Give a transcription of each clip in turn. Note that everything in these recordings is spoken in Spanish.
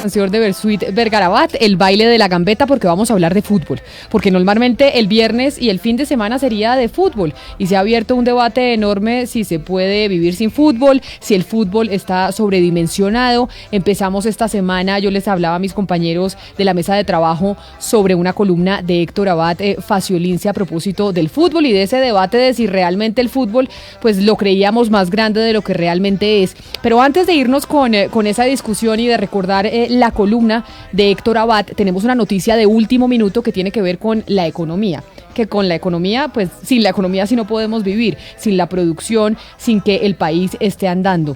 canción de Bersuit Vergarabat, el baile de la gambeta, porque vamos a hablar de fútbol. Porque normalmente el viernes y el fin de semana sería de fútbol. Y se ha abierto un debate enorme si se puede vivir sin fútbol, si el fútbol está sobredimensionado. Empezamos esta semana, yo les hablaba a mis compañeros de la mesa de trabajo sobre una columna de Héctor Abad Faciolince a propósito del fútbol y de ese debate de si realmente el fútbol pues lo creíamos más grande de lo que realmente es. Pero antes de irnos con esa discusión y de recordar la columna de Héctor Abad, tenemos una noticia de último minuto que tiene que ver con la economía. Que con la economía, pues sin la economía sí no podemos vivir, sin la producción, sin que el país esté andando.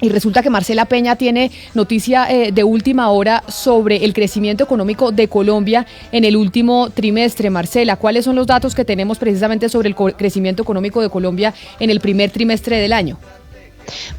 Y resulta que Marcela Peña tiene noticia de última hora sobre el crecimiento económico de Colombia en el último trimestre. Marcela, ¿cuáles son los datos que tenemos precisamente sobre el crecimiento económico de Colombia en el primer trimestre del año?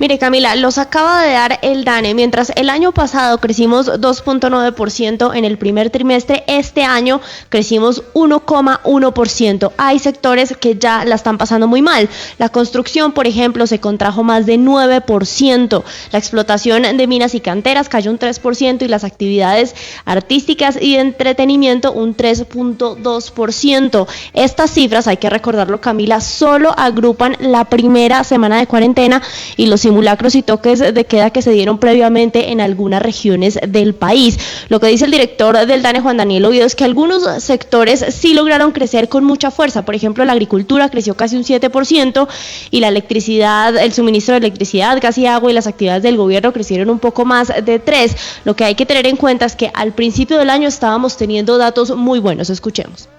Mire, Camila, los acaba de dar el DANE. Mientras el año pasado crecimos 2.9% en el primer trimestre, este año crecimos 1,1%. Hay sectores que ya la están pasando muy mal. La construcción, por ejemplo, se contrajo más de 9%. La explotación de minas y canteras cayó un 3% y las actividades artísticas y de entretenimiento un 3.2%. Estas cifras, hay que recordarlo, Camila, solo agrupan la primera semana de cuarentena y los simulacros y toques de queda que se dieron previamente en algunas regiones del país. Lo que dice el director del DANE, Juan Daniel Oviedo, es que algunos sectores sí lograron crecer con mucha fuerza. Por ejemplo, la agricultura creció casi un 7% y la electricidad, el suministro de electricidad, gas y agua y las actividades del gobierno crecieron un poco más de 3%. Lo que hay que tener en cuenta es que al principio del año estábamos teniendo datos muy buenos. Escuchemos.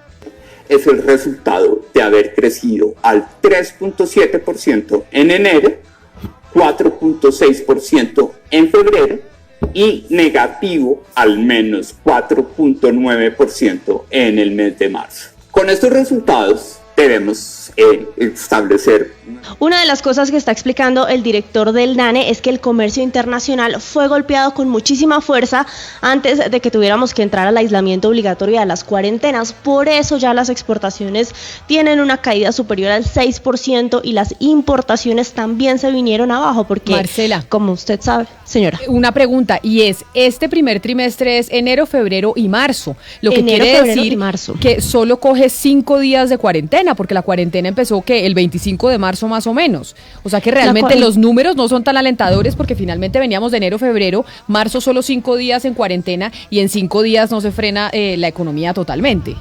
Es el resultado de haber crecido al 3.7% en enero, 4.6% en febrero y negativo al menos 4.9% en el mes de marzo. Con estos resultados debemos establecer. Una de las cosas que está explicando el director del DANE es que el comercio internacional fue golpeado con muchísima fuerza antes de que tuviéramos que entrar al aislamiento obligatorio y a las cuarentenas. Por eso ya las exportaciones tienen una caída superior al 6% y las importaciones también se vinieron abajo porque, Marcela, como usted sabe, señora. Una pregunta, y es, este primer trimestre es enero, febrero y marzo, lo que enero, quiere febrero decir y marzo. que solo coge 5 días de cuarentena, porque la cuarentena empezó que el 25 de marzo más o menos. O sea que realmente los números no son tan alentadores porque finalmente veníamos de enero, febrero, marzo solo 5 días en cuarentena y en 5 días no se frena la economía totalmente.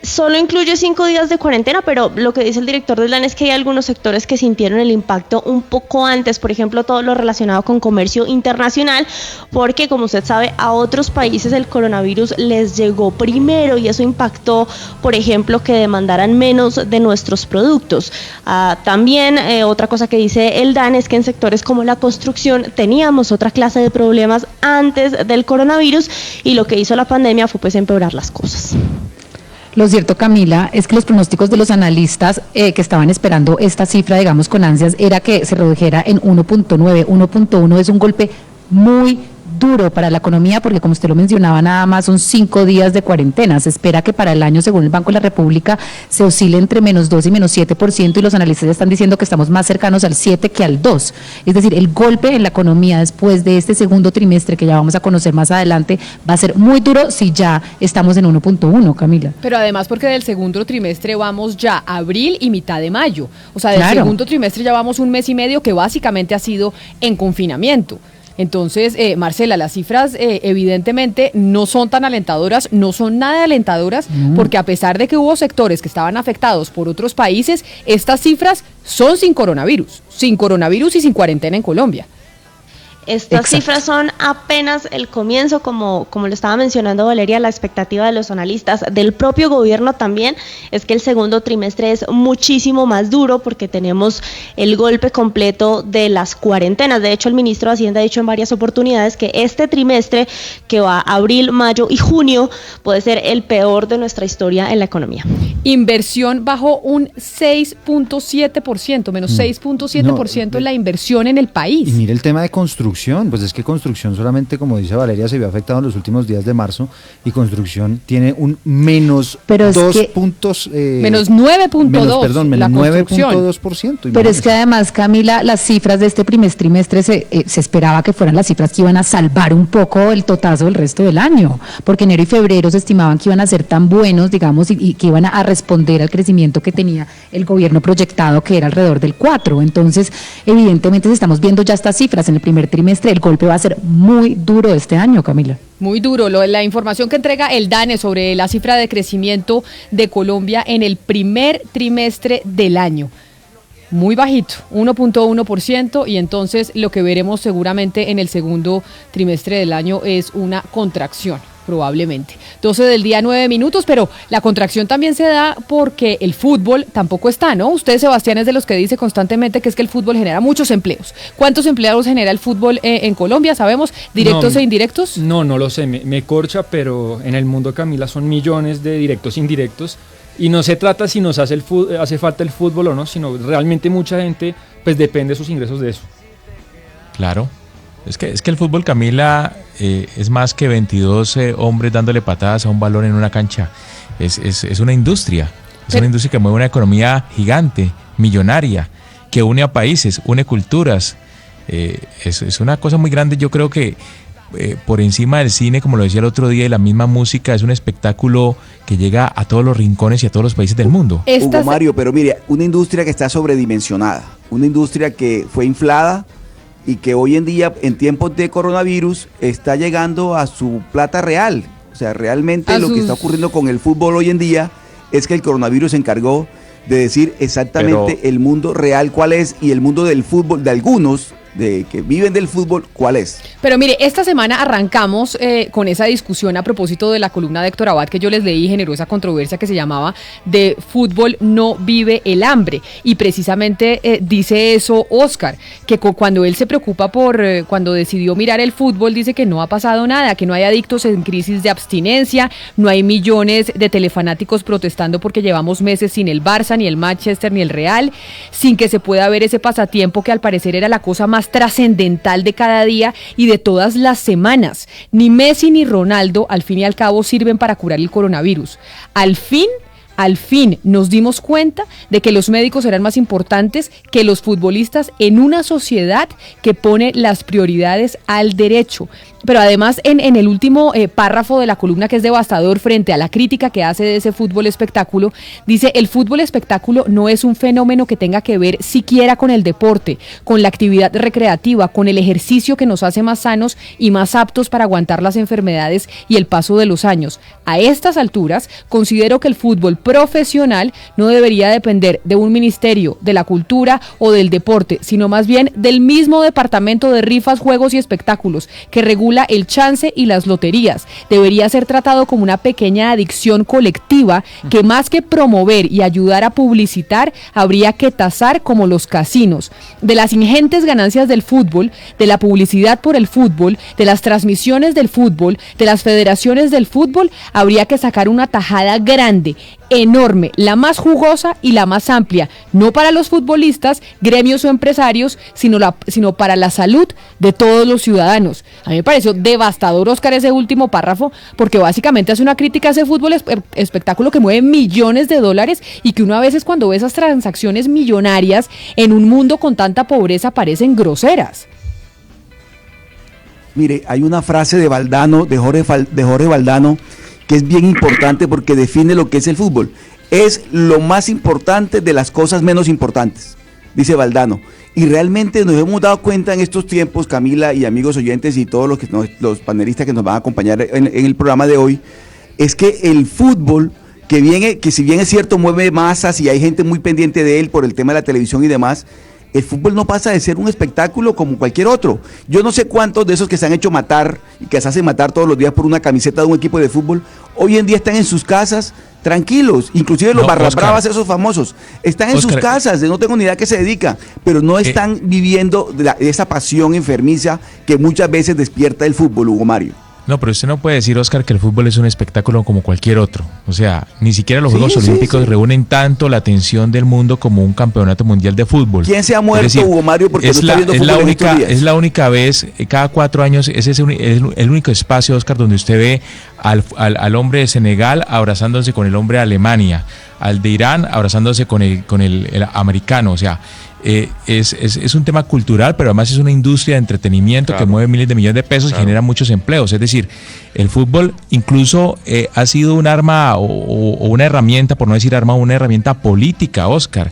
Solo incluye 5 días de cuarentena, pero lo que dice el director del DANE es que hay algunos sectores que sintieron el impacto un poco antes, por ejemplo, todo lo relacionado con comercio internacional, porque como usted sabe, a otros países el coronavirus les llegó primero y eso impactó, por ejemplo, que demandaran menos de nuestros productos. También otra cosa que dice el DANE es que en sectores como la construcción teníamos otra clase de problemas antes del coronavirus y lo que hizo la pandemia fue pues empeorar las cosas. Lo cierto, Camila, es que los pronósticos de los analistas que estaban esperando esta cifra, digamos, con ansias, era que se redujera en 1.9. 1.1 es un golpe muy duro para la economía porque, como usted lo mencionaba, nada más son 5 días de cuarentena. Se espera que para el año, según el Banco de la República, se oscile entre -2 y -7% y los analistas están diciendo que estamos más cercanos al 7 que al 2. Es decir, el golpe en la economía después de este segundo trimestre, que ya vamos a conocer más adelante, va a ser muy duro si ya estamos en 1.1, Camila. Pero además porque del segundo trimestre vamos ya a abril y mitad de mayo. O sea, del segundo trimestre ya vamos un mes y medio que básicamente ha sido en confinamiento. Entonces, Marcela, las cifras evidentemente no son tan alentadoras, no son nada alentadoras, porque a pesar de que hubo sectores que estaban afectados por otros países, estas cifras son sin coronavirus y sin cuarentena en Colombia. Estas cifras son apenas el comienzo, como lo estaba mencionando Valeria, la expectativa de los analistas, del propio gobierno también, es que el segundo trimestre es muchísimo más duro porque tenemos el golpe completo de las cuarentenas. De hecho, el ministro de Hacienda ha dicho en varias oportunidades que este trimestre, que va a abril, mayo y junio, puede ser el peor de nuestra historia en la economía. Inversión bajó un 6.7%, menos 6.7% en la inversión en el país. Y mire el tema de construcción. construcción, pues es que construcción solamente, como dice Valeria, se vio afectado en los últimos días de marzo, y construcción tiene un menos Pero es 2 que, puntos... menos 9.2%. Perdón, menos 9.2%. Pero es que además, Camila, las cifras de este primer trimestre se esperaba que fueran las cifras que iban a salvar un poco el totazo del resto del año, porque enero y febrero se estimaban que iban a ser tan buenos, digamos, y que iban a responder al crecimiento que tenía el gobierno proyectado, que era alrededor del 4%. Entonces, evidentemente, si estamos viendo ya estas cifras en el primer trimestre, el golpe va a ser muy duro este año, Camila. Muy duro. La información que entrega el DANE sobre la cifra de crecimiento de Colombia en el primer trimestre del año. Muy bajito, 1.1%, y entonces lo que veremos seguramente en el segundo trimestre del año es una contracción, probablemente. 12 del día, 9 minutos, pero la contracción también se da porque el fútbol tampoco está, ¿no? Usted, Sebastián, es de los que dice constantemente que es que el fútbol genera muchos empleos. ¿Cuántos empleados genera el fútbol en Colombia? ¿Sabemos? ¿Directos e indirectos? No lo sé, me corcha, pero en el mundo, Camila, son millones de directos e indirectos. Y no se trata si nos hace falta el fútbol o no, sino realmente mucha gente pues depende de sus ingresos de eso. Claro, es que el fútbol, Camila, es más que 22 hombres dándole patadas a un balón en una cancha. Es una industria, una industria que mueve una economía gigante, millonaria, que une a países, une culturas. Es una cosa muy grande. Yo creo que por encima del cine, como lo decía el otro día, y la misma música, es un espectáculo que llega a todos los rincones y a todos los países del mundo. Hugo Mario, pero mire, una industria que está sobredimensionada, una industria que fue inflada y que hoy en día, en tiempos de coronavirus, está llegando a su plata real. O sea, realmente lo que está ocurriendo con el fútbol hoy en día es que el coronavirus se encargó de decir exactamente el mundo real cuál es, y el mundo del fútbol de algunos de que viven del fútbol, ¿cuál es? Pero mire, esta semana arrancamos con esa discusión a propósito de la columna de Héctor Abad que yo les leí, generó esa controversia que se llamaba "De fútbol no vive el hambre", y precisamente dice eso Oscar, que cuando él se preocupa por cuando decidió mirar el fútbol, dice que no ha pasado nada, que no hay adictos en crisis de abstinencia, no hay millones de telefanáticos protestando porque llevamos meses sin el Barça, ni el Manchester, ni el Real, sin que se pueda ver ese pasatiempo que al parecer era la cosa más trascendental de cada día y de todas las semanas. Ni Messi ni Ronaldo, al fin y al cabo, sirven para curar el coronavirus. Al fin nos dimos cuenta de que los médicos eran más importantes que los futbolistas en una sociedad que pone las prioridades al derecho. Pero además, en el último párrafo de la columna, que es devastador frente a la crítica que hace de ese fútbol espectáculo, dice: el fútbol espectáculo no es un fenómeno que tenga que ver siquiera con el deporte, con la actividad recreativa, con el ejercicio que nos hace más sanos y más aptos para aguantar las enfermedades y el paso de los años. A estas alturas, considero que el fútbol profesional no debería depender de un ministerio, de la cultura o del deporte, sino más bien del mismo departamento de rifas, juegos y espectáculos que regula el chance y las loterías. Debería ser tratado como una pequeña adicción colectiva que, más que promover y ayudar a publicitar, habría que tasar como los casinos. De las ingentes ganancias del fútbol, de la publicidad por el fútbol, de las transmisiones del fútbol, de las federaciones del fútbol, habría que sacar una tajada grande, enorme, la más jugosa y la más amplia, no para los futbolistas, gremios o empresarios, sino para la salud de todos los ciudadanos. A mí me pareció devastador, Oscar, ese último párrafo, porque básicamente hace una crítica a ese fútbol espectáculo que mueve millones de dólares y que uno a veces, cuando ve esas transacciones millonarias en un mundo con tanta pobreza, parecen groseras. Mire, hay una frase de Valdano, de Jorge Valdano, que es bien importante porque define lo que es el fútbol. Es lo más importante de las cosas menos importantes, dice Valdano. Y realmente nos hemos dado cuenta en estos tiempos, Camila y amigos oyentes y todos los panelistas que nos van a acompañar en el programa de hoy, es que el fútbol, que si bien es cierto mueve masas y hay gente muy pendiente de él por el tema de la televisión y demás, el fútbol no pasa de ser un espectáculo como cualquier otro. Yo no sé cuántos de esos que se han hecho matar y que se hacen matar todos los días por una camiseta de un equipo de fútbol, hoy en día están en sus casas tranquilos, inclusive los barras bravas, esos famosos, están en sus casas, no tengo ni idea a qué se dedican, pero no están viviendo de esa pasión enfermiza que muchas veces despierta el fútbol, Hugo Mario. No, pero usted no puede decir, Oscar, que el fútbol es un espectáculo como cualquier otro. O sea, ni siquiera los Juegos Olímpicos reúnen tanto la atención del mundo como un campeonato mundial de fútbol. ¿Quién se ha muerto, decir, Hugo Mario, porque no está viendo fútbol en estos días? Es la única vez, cada 4 años, ese es el único espacio, Oscar, donde usted ve al hombre de Senegal abrazándose con el hombre de Alemania, al de Irán abrazándose con el americano. O sea, es un tema cultural, pero además es una industria de entretenimiento que mueve miles de millones de pesos y genera muchos empleos. Es decir, el fútbol incluso ha sido un arma o una herramienta, por no decir arma, una herramienta política, Oscar.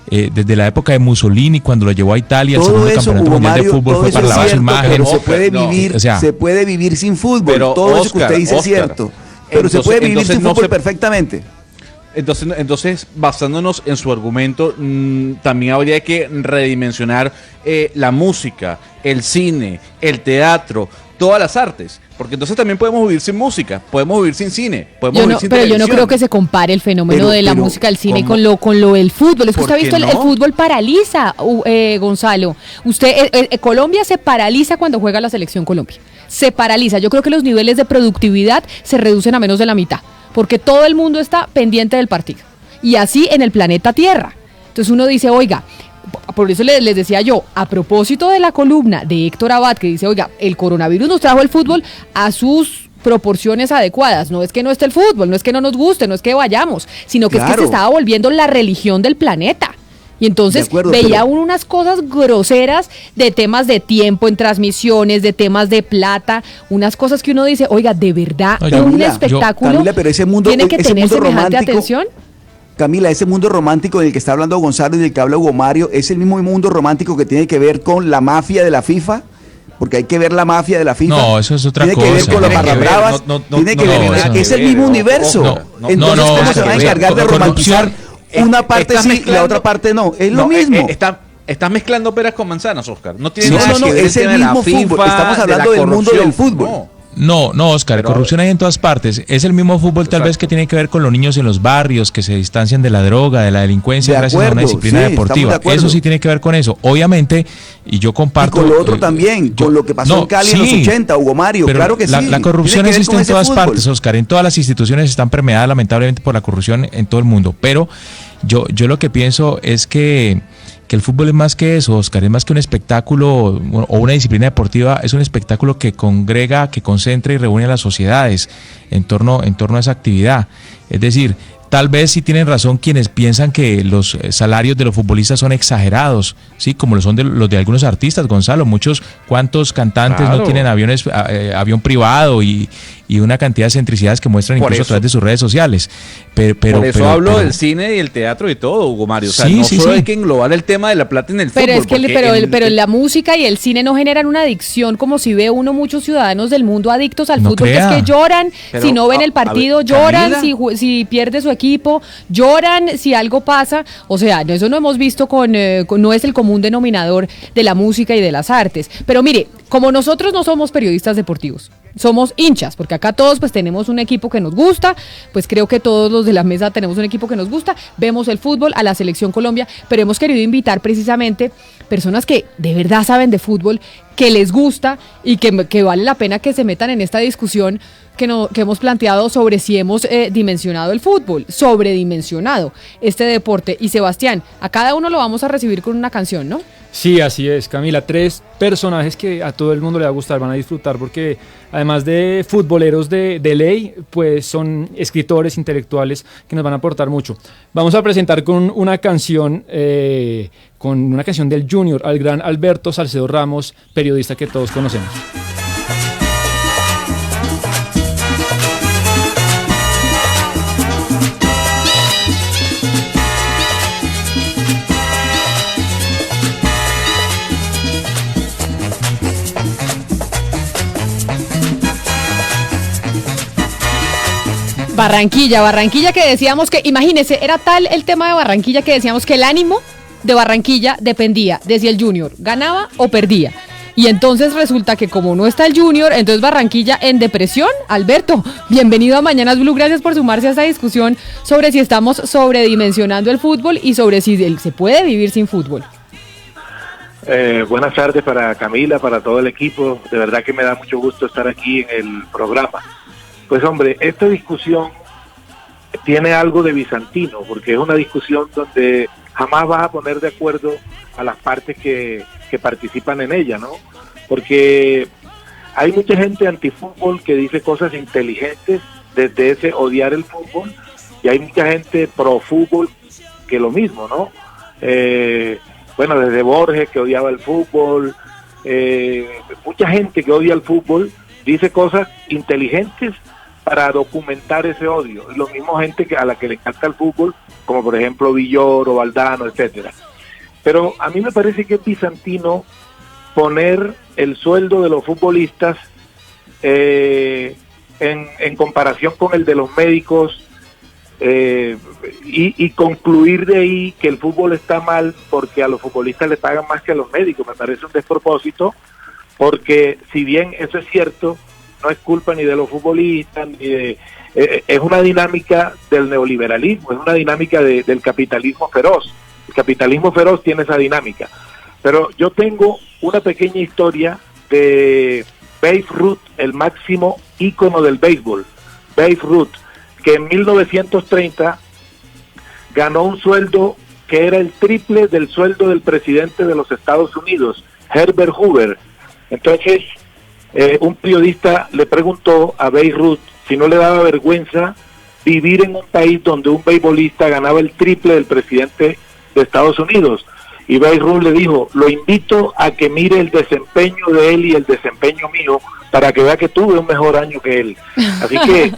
Desde la época de Mussolini, cuando lo llevó a Italia, el segundo campeonato mundial de fútbol fue para lavar su imagen. Pero se puede vivir sin fútbol. Pero todo eso que usted dice es cierto. Pero se puede vivir sin fútbol perfectamente. Entonces, basándonos en su argumento, también habría que redimensionar la música, el cine, el teatro, todas las artes, porque entonces también podemos vivir sin música, podemos vivir sin cine, podemos vivir sin televisión. Yo no creo que se compare el fenómeno de la música, el cine con lo del fútbol. Es que usted ha visto el fútbol paraliza, Gonzalo. Colombia se paraliza cuando juega la selección Colombia. Se paraliza. Yo creo que los niveles de productividad se reducen a menos de la mitad, porque todo el mundo está pendiente del partido. Y así en el planeta Tierra. Entonces uno dice, oiga, por eso les decía yo, a propósito de la columna de Héctor Abad, que dice, oiga, el coronavirus nos trajo el fútbol a sus proporciones adecuadas. No es que no esté el fútbol, no es que no nos guste, no es que vayamos, sino que es que se estaba volviendo la religión del planeta. Y entonces veía uno unas cosas groseras de temas de tiempo en transmisiones, de temas de plata, unas cosas que uno dice, oiga, de verdad, un espectáculo Camila, pero ese mundo, tiene que tener semejante atención. Camila, ese mundo romántico del que está hablando Gonzalo y del que habla Hugo Mario, es el mismo mundo romántico que tiene que ver con la mafia de la FIFA. Porque hay que ver la mafia de la FIFA. No, eso es otra cosa. Tiene que ver con las barras bravas. Tiene que ver. Es el mismo universo. Entonces, ¿cómo se va a encargar de romantizar una parte sí y la otra parte no? Es lo mismo. Estás mezclando peras con manzanas, Oscar. No, es el mismo fútbol. Estamos hablando del mundo del fútbol. No, Oscar, corrupción hay en todas partes. Es el mismo fútbol tal vez que tiene que ver con los niños en los barrios, que se distancian de la droga, de la delincuencia, gracias a una disciplina deportiva. Eso sí tiene que ver con eso. Obviamente, y yo comparto... Y con lo otro también, con lo que pasó en Cali en los 80, Hugo Mario, claro que sí. La corrupción existe en todas partes, Oscar. En todas las instituciones están permeadas lamentablemente por la corrupción en todo el mundo. Pero yo lo que pienso es que el fútbol es más que eso, Oscar, es más que un espectáculo o una disciplina deportiva, es un espectáculo que congrega, que concentra y reúne a las sociedades en torno a esa actividad. Es decir, tal vez sí tienen razón quienes piensan que los salarios de los futbolistas son exagerados, sí, como lo son los de algunos artistas, Gonzalo. ¿Cuántos cantantes no tienen avión privado y una cantidad de excentricidades que muestran incluso a través de sus redes sociales? Por eso hablo del cine y el teatro y todo, Hugo Mario. O sea, solo hay que englobar el tema de la plata en el fútbol. Pero la música y el cine no generan una adicción, como si ve uno muchos ciudadanos del mundo adictos al fútbol, que es que lloran, si no ven el partido, lloran, si pierde su equipo, lloran, si algo pasa. O sea, eso no hemos visto no es el común denominador de la música y de las artes. Pero mire, como nosotros no somos periodistas deportivos, somos hinchas, porque acá todos pues tenemos un equipo que nos gusta, pues creo que todos los de la mesa tenemos un equipo que nos gusta, vemos el fútbol, a la Selección Colombia, pero hemos querido invitar precisamente personas que de verdad saben de fútbol, que les gusta y que vale la pena que se metan en esta discusión que hemos planteado sobre si hemos dimensionado el fútbol, sobredimensionado este deporte. Y Sebastián, a cada uno lo vamos a recibir con una canción, ¿no? Sí, así es, Camila. 3 personajes que a todo el mundo le va a gustar, van a disfrutar, porque además de futboleros de ley, pues son escritores, intelectuales que nos van a aportar mucho. Vamos a presentar con una canción del Junior, al gran Alberto Salcedo Ramos, periodista que todos conocemos. Barranquilla que decíamos que, imagínense, era tal el tema de Barranquilla que decíamos que el ánimo de Barranquilla dependía de si el Junior ganaba o perdía. Y entonces resulta que como no está el Junior, entonces Barranquilla en depresión. Alberto, bienvenido a Mañanas Blue, gracias por sumarse a esta discusión sobre si estamos sobredimensionando el fútbol y sobre si se puede vivir sin fútbol. Buenas tardes para Camila, para todo el equipo. De verdad que me da mucho gusto estar aquí en el programa. Pues hombre, esta discusión tiene algo de bizantino, porque es una discusión donde jamás vas a poner de acuerdo a las partes que participan en ella, ¿no? Porque hay mucha gente antifútbol que dice cosas inteligentes desde ese odiar el fútbol, y hay mucha gente pro fútbol que lo mismo, ¿no? Bueno, desde Borges, que odiaba el fútbol, mucha gente que odia el fútbol dice cosas inteligentes para documentar ese odio. Y lo mismo gente a la que le encanta el fútbol, como por ejemplo Villoro, Valdano, etcétera. Pero a mí me parece que es bizantino poner el sueldo de los futbolistas en comparación con el de los médicos, y concluir de ahí que el fútbol está mal porque a los futbolistas le pagan más que a los médicos. Me parece un despropósito, porque si bien eso es cierto, no es culpa ni de los futbolistas, ni de, es una dinámica del neoliberalismo, es una dinámica del capitalismo feroz. El capitalismo feroz tiene esa dinámica. Pero yo tengo una pequeña historia de Babe Ruth, el máximo ícono del béisbol. Babe Ruth, que en 1930 ganó un sueldo que era el triple del sueldo del presidente de los Estados Unidos, Herbert Hoover. Entonces, un periodista le preguntó a Babe Ruth si no le daba vergüenza vivir en un país donde un beisbolista ganaba el triple del presidente de Estados Unidos. Y Babe Ruth le dijo: lo invito a que mire el desempeño de él y el desempeño mío para que vea que tuve un mejor año que él. Así que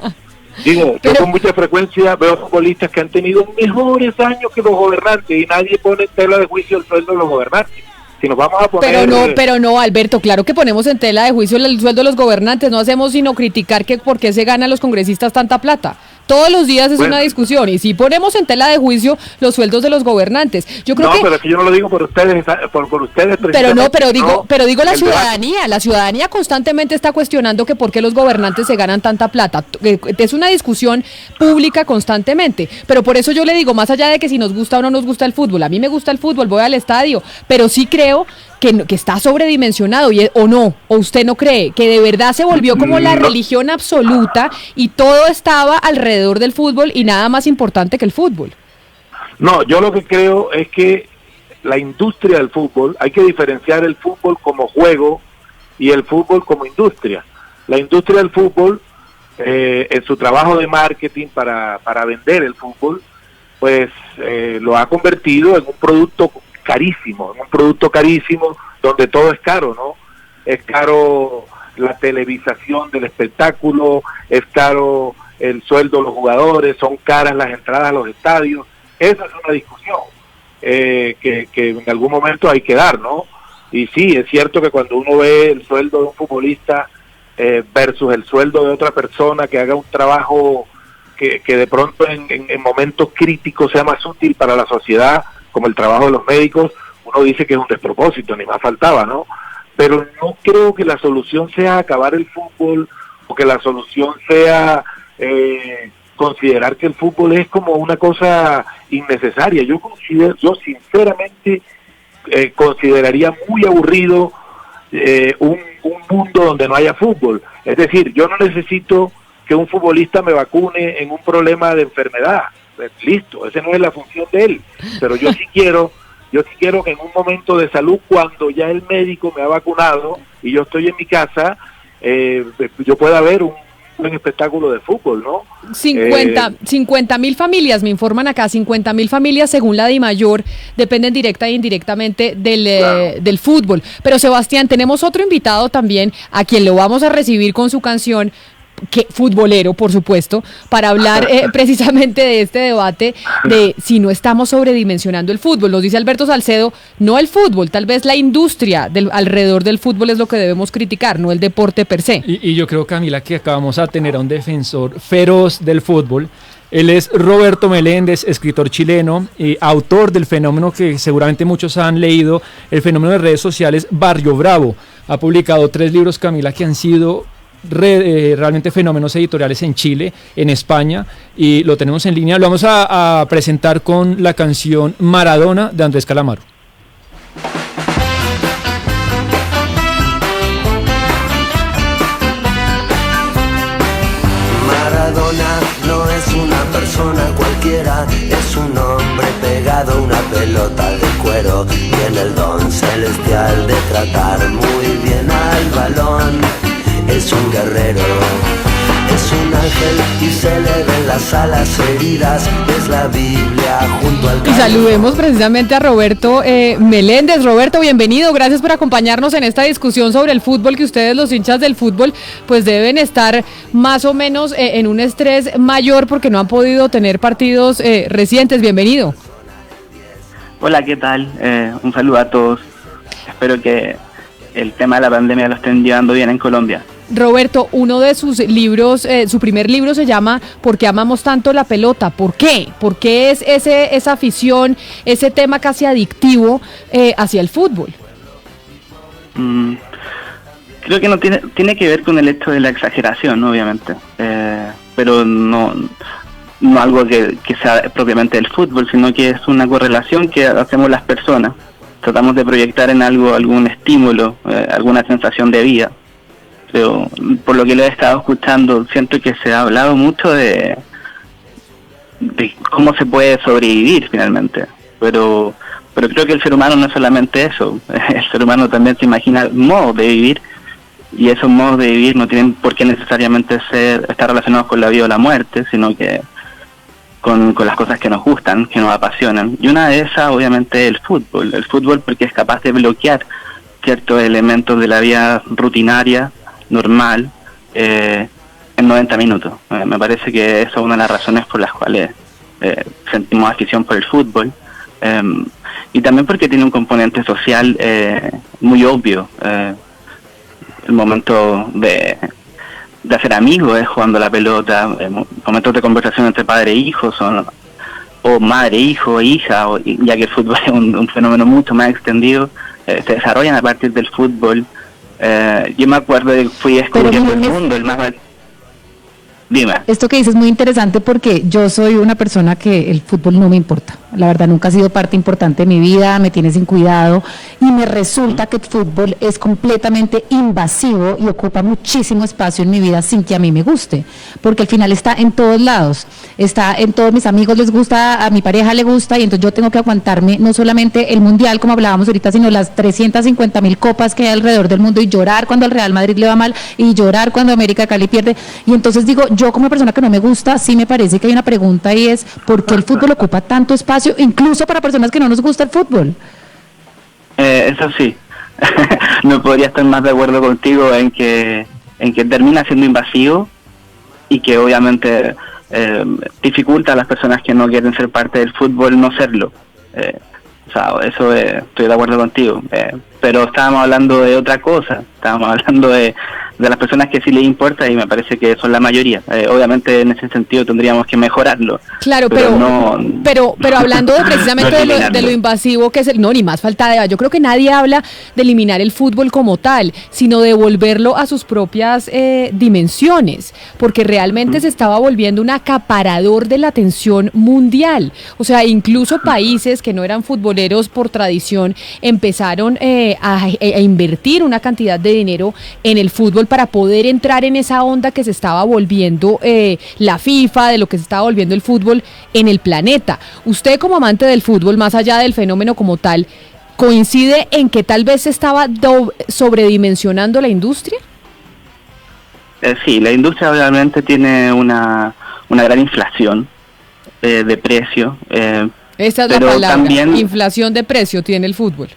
digo, yo con mucha frecuencia veo futbolistas que han tenido mejores años que los gobernantes, y nadie pone en tela de juicio el sueldo de los gobernantes. Si nos vamos a poner... Pero no, Alberto, claro que ponemos en tela de juicio el sueldo de los gobernantes, no hacemos sino criticar que por qué se ganan los congresistas tanta plata. Todos los días es una discusión, y si ponemos en tela de juicio los sueldos de los gobernantes. Yo creo pero es que yo no lo digo por ustedes, por ustedes. Pero digo la ciudadanía constantemente está cuestionando que por qué los gobernantes se ganan tanta plata. Es una discusión pública constantemente, pero por eso yo le digo, más allá de que si nos gusta o no nos gusta el fútbol, a mí me gusta el fútbol, voy al estadio, pero sí creo que está sobredimensionado, o usted no cree que de verdad se volvió como la religión absoluta y todo estaba alrededor del fútbol y nada más importante que el fútbol. No, yo lo que creo es que la industria del fútbol, hay que diferenciar el fútbol como juego y el fútbol como industria. La industria del fútbol, en su trabajo de marketing para vender el fútbol, pues lo ha convertido en un producto carísimo, donde todo es caro, ¿no? Es caro la televisación del espectáculo, es caro el sueldo de los jugadores, son caras las entradas a los estadios. Esa es una discusión que en algún momento hay que dar, ¿no? Y sí, es cierto que cuando uno ve el sueldo de un futbolista versus el sueldo de otra persona que haga un trabajo que de pronto en momentos críticos sea más útil para la sociedad, como el trabajo de los médicos, uno dice que es un despropósito, ni más faltaba, ¿no? Pero no creo que la solución sea acabar el fútbol, o que la solución sea considerar que el fútbol es como una cosa innecesaria. Yo sinceramente consideraría muy aburrido un mundo donde no haya fútbol. Es decir, yo no necesito que un futbolista me vacune en un problema de enfermedad. Listo, esa no es la función de él, pero yo sí quiero que en un momento de salud, cuando ya el médico me ha vacunado y yo estoy en mi casa, yo pueda ver un buen espectáculo de fútbol, ¿no? 50.000 familias, me informan acá, 50.000 familias según la DIMAYOR dependen directa e indirectamente del fútbol. Pero Sebastián, tenemos otro invitado también, a quien lo vamos a recibir con su canción, que futbolero, por supuesto, para hablar precisamente de este debate de si no estamos sobredimensionando el fútbol. Nos dice Alberto Salcedo, no el fútbol, tal vez la industria alrededor del fútbol es lo que debemos criticar, no el deporte per se. Y yo creo, Camila, que acabamos a tener a un defensor feroz del fútbol. Él es Roberto Meléndez, escritor chileno, autor del fenómeno que seguramente muchos han leído, el fenómeno de redes sociales Barrio Bravo. Ha publicado 3 libros, Camila, que han sido realmente fenómenos editoriales en Chile, en España, y lo tenemos en línea. Lo vamos a presentar con la canción Maradona de Andrés Calamaro. Maradona no es una persona cualquiera, es un hombre pegado a una pelota de cuero. Tiene el don celestial de tratar muy bien al balón. Es un guerrero, es un ángel y se le ven las alas heridas. Es la Biblia junto al Y saludemos precisamente a Roberto Meléndez. Roberto, bienvenido, gracias por acompañarnos en esta discusión sobre el fútbol, que ustedes, los hinchas del fútbol, pues deben estar más o menos en un estrés mayor porque no han podido tener partidos recientes. Bienvenido. Hola, ¿qué tal? Un saludo a todos. Espero que el tema de la pandemia lo estén llevando bien en Colombia. Roberto, uno de sus libros, su primer libro se llama ¿Por qué amamos tanto la pelota? ¿Por qué? ¿Por qué es esa afición, ese tema casi adictivo hacia el fútbol? Creo que no tiene que ver con el hecho de la exageración, obviamente, pero no algo que sea propiamente del fútbol, sino que es una correlación que hacemos las personas. Tratamos de proyectar en algo, algún estímulo, alguna sensación de vida. Pero por lo que lo he estado escuchando, siento que se ha hablado mucho de cómo se puede sobrevivir finalmente. Pero creo que el ser humano no es solamente eso. El ser humano también se imagina modos de vivir, y esos modos de vivir no tienen por qué necesariamente estar relacionados con la vida o la muerte, sino que con las cosas que nos gustan, que nos apasionan. Y una de esas, obviamente, es el fútbol. El fútbol porque es capaz de bloquear ciertos elementos de la vida rutinaria, normal, en 90 minutos. Me parece que esa es una de las razones por las cuales sentimos afición por el fútbol, y también porque tiene un componente social muy obvio. El momento de hacer amigos es jugando la pelota, momentos de conversación entre padre e hijo o madre, hijo, hija, ya que el fútbol es un fenómeno mucho más extendido, se desarrollan a partir del fútbol. Yo me acuerdo de que fui descubriendo el mundo, el más... Dime. Esto que dices es muy interesante porque yo soy una persona que el fútbol no me importa. La verdad nunca ha sido parte importante de mi vida, me tiene sin cuidado y me resulta que el fútbol es completamente invasivo y ocupa muchísimo espacio en mi vida sin que a mí me guste, porque al final está en todos lados, está en todos mis amigos les gusta, a mi pareja le gusta, y entonces yo tengo que aguantarme no solamente el mundial como hablábamos ahorita, sino las 350.000 copas que hay alrededor del mundo, y llorar cuando al Real Madrid le va mal y llorar cuando América de Cali pierde. Y entonces digo, yo como persona que no me gusta, sí me parece que hay una pregunta, y es ¿por qué el fútbol ocupa tanto espacio, incluso para personas que no nos gusta el fútbol? Eso sí, no podría estar más de acuerdo contigo en que termina siendo invasivo y que obviamente dificulta a las personas que no quieren ser parte del fútbol no serlo. O sea, eso estoy de acuerdo contigo, pero estábamos hablando de otra cosa, estábamos hablando de las personas que sí les importa, y me parece que son la mayoría. Obviamente en ese sentido tendríamos que mejorarlo. Claro, pero hablando precisamente de lo invasivo que es no, ni más falta de... Yo creo que nadie habla de eliminar el fútbol como tal, sino de volverlo a sus propias dimensiones, porque realmente se estaba volviendo un acaparador de la atención mundial. O sea, incluso países que no eran futboleros por tradición empezaron a invertir una cantidad de dinero en el fútbol para poder entrar en esa onda que se estaba volviendo la FIFA, de lo que se estaba volviendo el fútbol en el planeta. Usted, como amante del fútbol, más allá del fenómeno como tal, ¿coincide en que tal vez se estaba sobredimensionando la industria? Sí, la industria obviamente tiene una gran inflación de precio. Esa es la palabra, también, inflación de precio tiene el fútbol.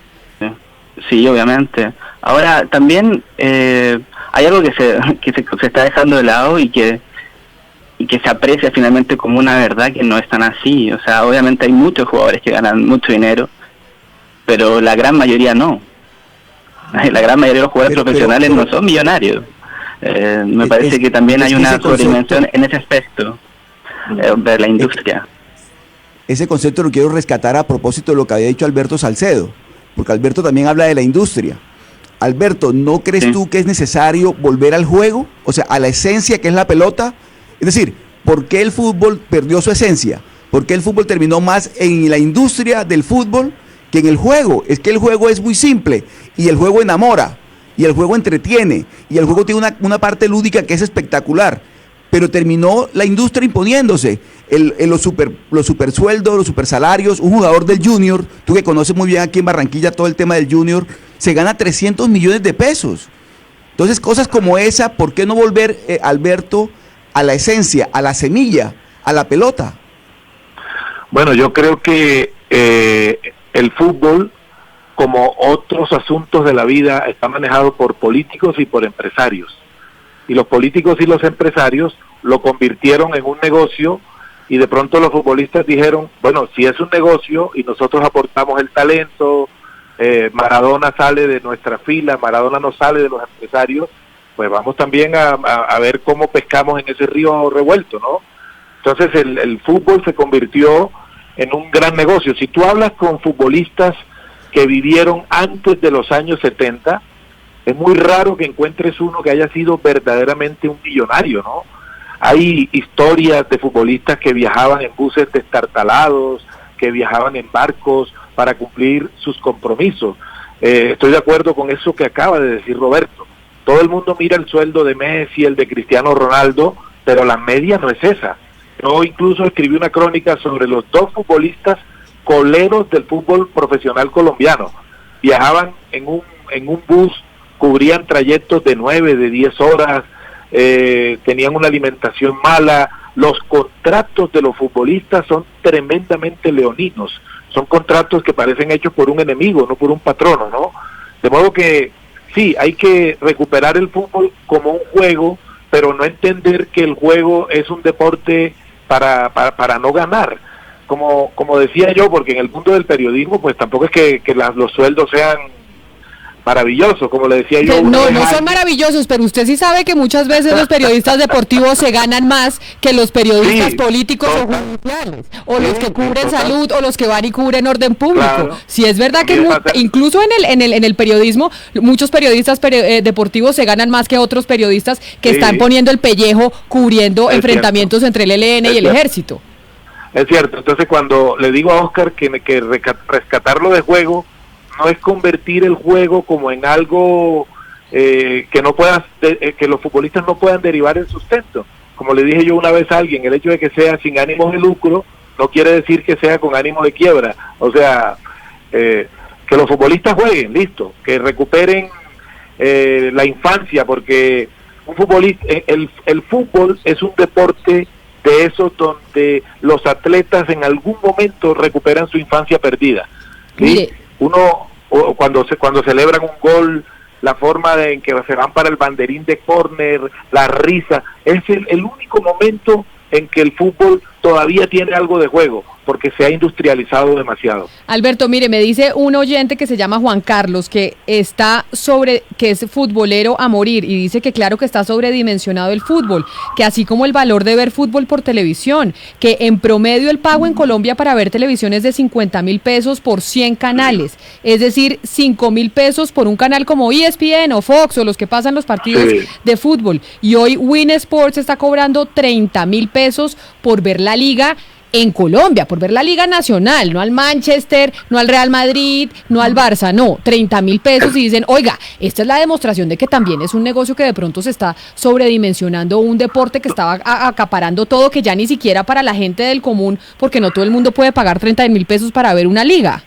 Sí, obviamente. Ahora, también hay algo que se está dejando de lado y que se aprecia finalmente como una verdad, que no es tan así. O sea, obviamente hay muchos jugadores que ganan mucho dinero, pero la gran mayoría no. La gran mayoría de los jugadores profesionales no son millonarios. Me parece que también hay una sobredimensión en ese aspecto de la industria. Ese concepto lo quiero rescatar a propósito de lo que había dicho Alberto Salcedo, porque Alberto también habla de la industria. Alberto, ¿no crees tú que es necesario volver al juego? O sea, a la esencia que es la pelota. Es decir, ¿por qué el fútbol perdió su esencia? ¿Por qué el fútbol terminó más en la industria del fútbol que en el juego? Es que el juego es muy simple, y el juego enamora, y el juego entretiene, y el juego tiene una parte lúdica que es espectacular. pero terminó la industria imponiéndose. Los super sueldos, los super salarios. Un jugador del Junior, tú que conoces muy bien aquí en Barranquilla todo el tema del Junior, se gana 300 millones de pesos. Entonces, cosas como esa, ¿por qué no volver, Alberto, a la esencia, a la semilla, a la pelota? Bueno, yo creo que el fútbol, como otros asuntos de la vida, está manejado por políticos y por empresarios. Y los políticos y los empresarios lo convirtieron en un negocio, y de pronto los futbolistas dijeron, bueno, si es un negocio y nosotros aportamos el talento, Maradona sale de nuestra fila, Maradona no sale de los empresarios, pues vamos también a ver cómo pescamos en ese río revuelto, ¿no? Entonces el fútbol se convirtió en un gran negocio. Si tú hablas con futbolistas que vivieron antes de los años 70, es muy raro que encuentres uno que haya sido verdaderamente un millonario, ¿no? Hay historias de futbolistas que viajaban en buses destartalados, que viajaban en barcos para cumplir sus compromisos. Estoy de acuerdo con eso que acaba de decir Roberto. Todo el mundo mira el sueldo de Messi, el de Cristiano Ronaldo, pero la media no es esa. Yo incluso escribí una crónica sobre los 2 futbolistas coleros del fútbol profesional colombiano. Viajaban en un bus, cubrían trayectos de 9, de 10 horas, tenían una alimentación mala. Los contratos de los futbolistas son tremendamente leoninos, son contratos que parecen hechos por un enemigo, no por un patrono, ¿no? De modo que sí, hay que recuperar el fútbol como un juego, pero no entender que el juego es un deporte para no ganar. Como decía yo, porque en el mundo del periodismo, pues tampoco es que los sueldos sean maravillosos, como le decía yo. No son maravillosos, pero usted sí sabe que muchas veces los periodistas deportivos se ganan más que los periodistas políticos o judiciales, o los que cubren salud, o los que van y cubren orden público. Claro. Sí, es verdad que incluso en el periodismo, muchos periodistas deportivos se ganan más que otros periodistas que están poniendo el pellejo cubriendo enfrentamientos entre el ELN y el ejército. Es cierto. Entonces, cuando le digo a Oscar que rescatarlo de juego no es convertir el juego como en algo que los futbolistas no puedan derivar el sustento. Como le dije yo una vez a alguien, el hecho de que sea sin ánimo de lucro no quiere decir que sea con ánimo de quiebra. O sea, que los futbolistas jueguen, listo, que recuperen la infancia, porque un futbolista, el fútbol es un deporte de esos donde los atletas en algún momento recuperan su infancia perdida. ¿Sí? Uno, cuando celebran un gol, la forma en que se van para el banderín de córner, la risa, es el único momento en que el fútbol todavía tiene algo de juego, porque se ha industrializado demasiado. Alberto, mire, me dice un oyente que se llama Juan Carlos, que es futbolero a morir, y dice que claro que está sobredimensionado el fútbol, que así como el valor de ver fútbol por televisión, que en promedio el pago en Colombia para ver televisión es de 50.000 pesos por 100 canales, es decir, 5.000 pesos por un canal como ESPN o Fox o los que pasan los partidos de fútbol, y hoy Win Sports está cobrando 30.000 pesos por ver la liga en Colombia, por ver la Liga Nacional, no al Manchester, no al Real Madrid, no al Barça, no, 30.000 pesos, y dicen, oiga, esta es la demostración de que también es un negocio que de pronto se está sobredimensionando, un deporte que estaba acaparando todo, que ya ni siquiera para la gente del común, porque no todo el mundo puede pagar 30.000 pesos para ver una liga.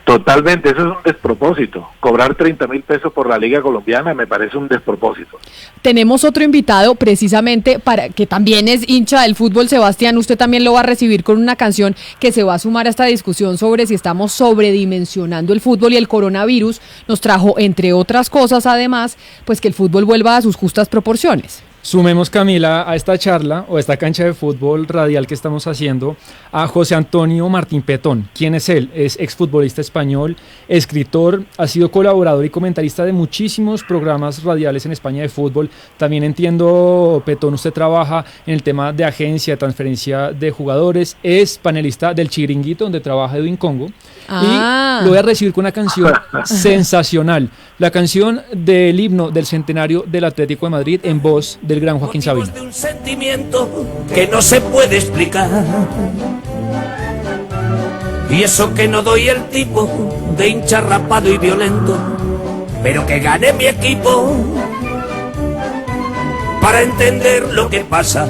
Totalmente, eso es un despropósito. Cobrar 30.000 pesos por la Liga Colombiana me parece un despropósito. Tenemos otro invitado precisamente para que también es hincha del fútbol, Sebastián. Usted también lo va a recibir con una canción que se va a sumar a esta discusión sobre si estamos sobredimensionando el fútbol, y el coronavirus nos trajo, entre otras cosas, además, pues que el fútbol vuelva a sus justas proporciones. Sumemos, Camila, a esta charla o a esta cancha de fútbol radial que estamos haciendo a José Antonio Martín Petón. ¿Quién es él? Es exfutbolista español, escritor, ha sido colaborador y comentarista de muchísimos programas radiales en España de fútbol. También entiendo, Petón, usted trabaja en el tema de agencia, de transferencia de jugadores, es panelista del Chiringuito, donde trabaja Edwin Congo. Y lo voy a recibir con una canción sensacional, la canción del himno del centenario del Atlético de Madrid en voz del gran Joaquín Sabina. De un sentimiento que no se puede explicar, y eso que no doy el tipo de hincha rapado y violento, pero que gane mi equipo. para entender lo que pasa.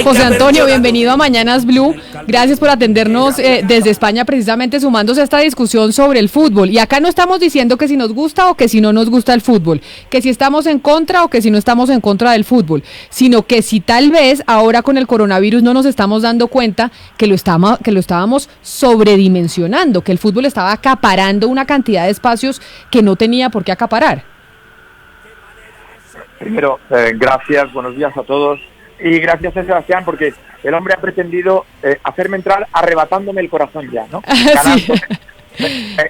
José Antonio, bienvenido a Mañanas Blue. Gracias por atendernos desde España, precisamente sumándose a esta discusión sobre el fútbol. Y acá no estamos diciendo que si nos gusta o que si no nos gusta el fútbol, que si estamos en contra o que si no estamos en contra del fútbol, sino que si tal vez ahora con el coronavirus no nos estamos dando cuenta que lo estábamos sobredimensionando, que el fútbol estaba acaparando una cantidad de espacios que no tenía por qué acaparar. Primero, gracias, buenos días a todos. Y gracias a Sebastián, porque el hombre ha pretendido hacerme entrar arrebatándome el corazón ya, ¿no? Sí.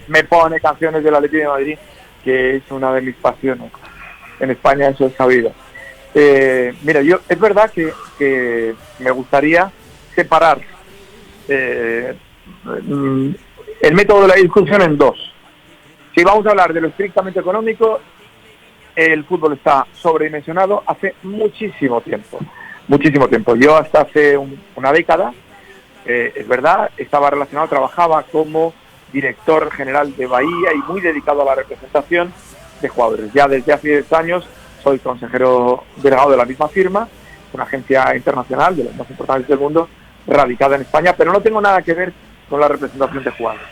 Me pone canciones del Atlético de Madrid, que es una de mis pasiones. En España eso es sabido. Mira, es verdad que me gustaría separar el método de la discusión en dos. Si vamos a hablar de lo estrictamente económico, el fútbol está sobredimensionado hace muchísimo tiempo. Yo hasta hace una década, es verdad, estaba relacionado, trabajaba como director general de Bahía y muy dedicado a la representación de jugadores. Ya desde hace 10 años soy consejero delegado de la misma firma, una agencia internacional de las más importantes del mundo, radicada en España, pero no tengo nada que ver con la representación de jugadores.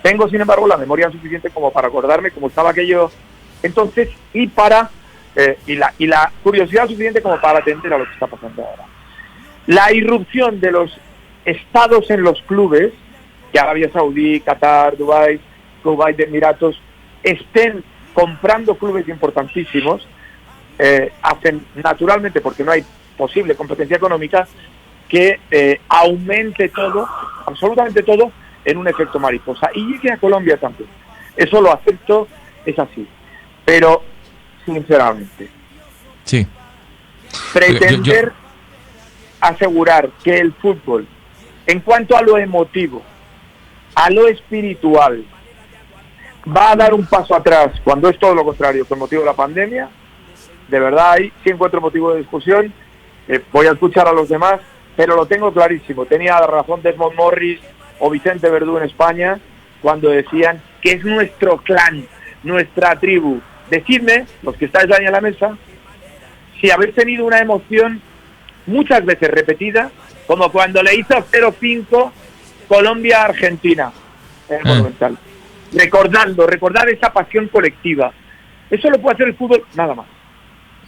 Tengo, sin embargo, la memoria suficiente como para acordarme cómo estaba aquello entonces y la curiosidad suficiente como para atender a lo que está pasando ahora. La irrupción de los estados en los clubes, que Arabia Saudí, Qatar, Dubái, Kuwait de Emiratos, estén comprando clubes importantísimos, hacen naturalmente, porque no hay posible competencia económica, que aumente todo, absolutamente todo, en un efecto mariposa. Y llegue a Colombia también. Eso lo acepto, es así. Pero, sinceramente, sí, pretender asegurar que el fútbol, en cuanto a lo emotivo, a lo espiritual, va a dar un paso atrás cuando es todo lo contrario con motivo de la pandemia, de verdad ahí sí encuentro motivo de discusión. Voy a escuchar a los demás, pero lo tengo clarísimo. Tenía razón Desmond Morris o Vicente Verdú en España cuando decían que es nuestro clan, nuestra tribu. Decidme, los que estáis ahí en la mesa, si habéis tenido una emoción muchas veces repetida, como cuando le hizo 0-5 Colombia-Argentina en el Monumental. Recordar esa pasión colectiva. Eso lo puede hacer el fútbol, nada más.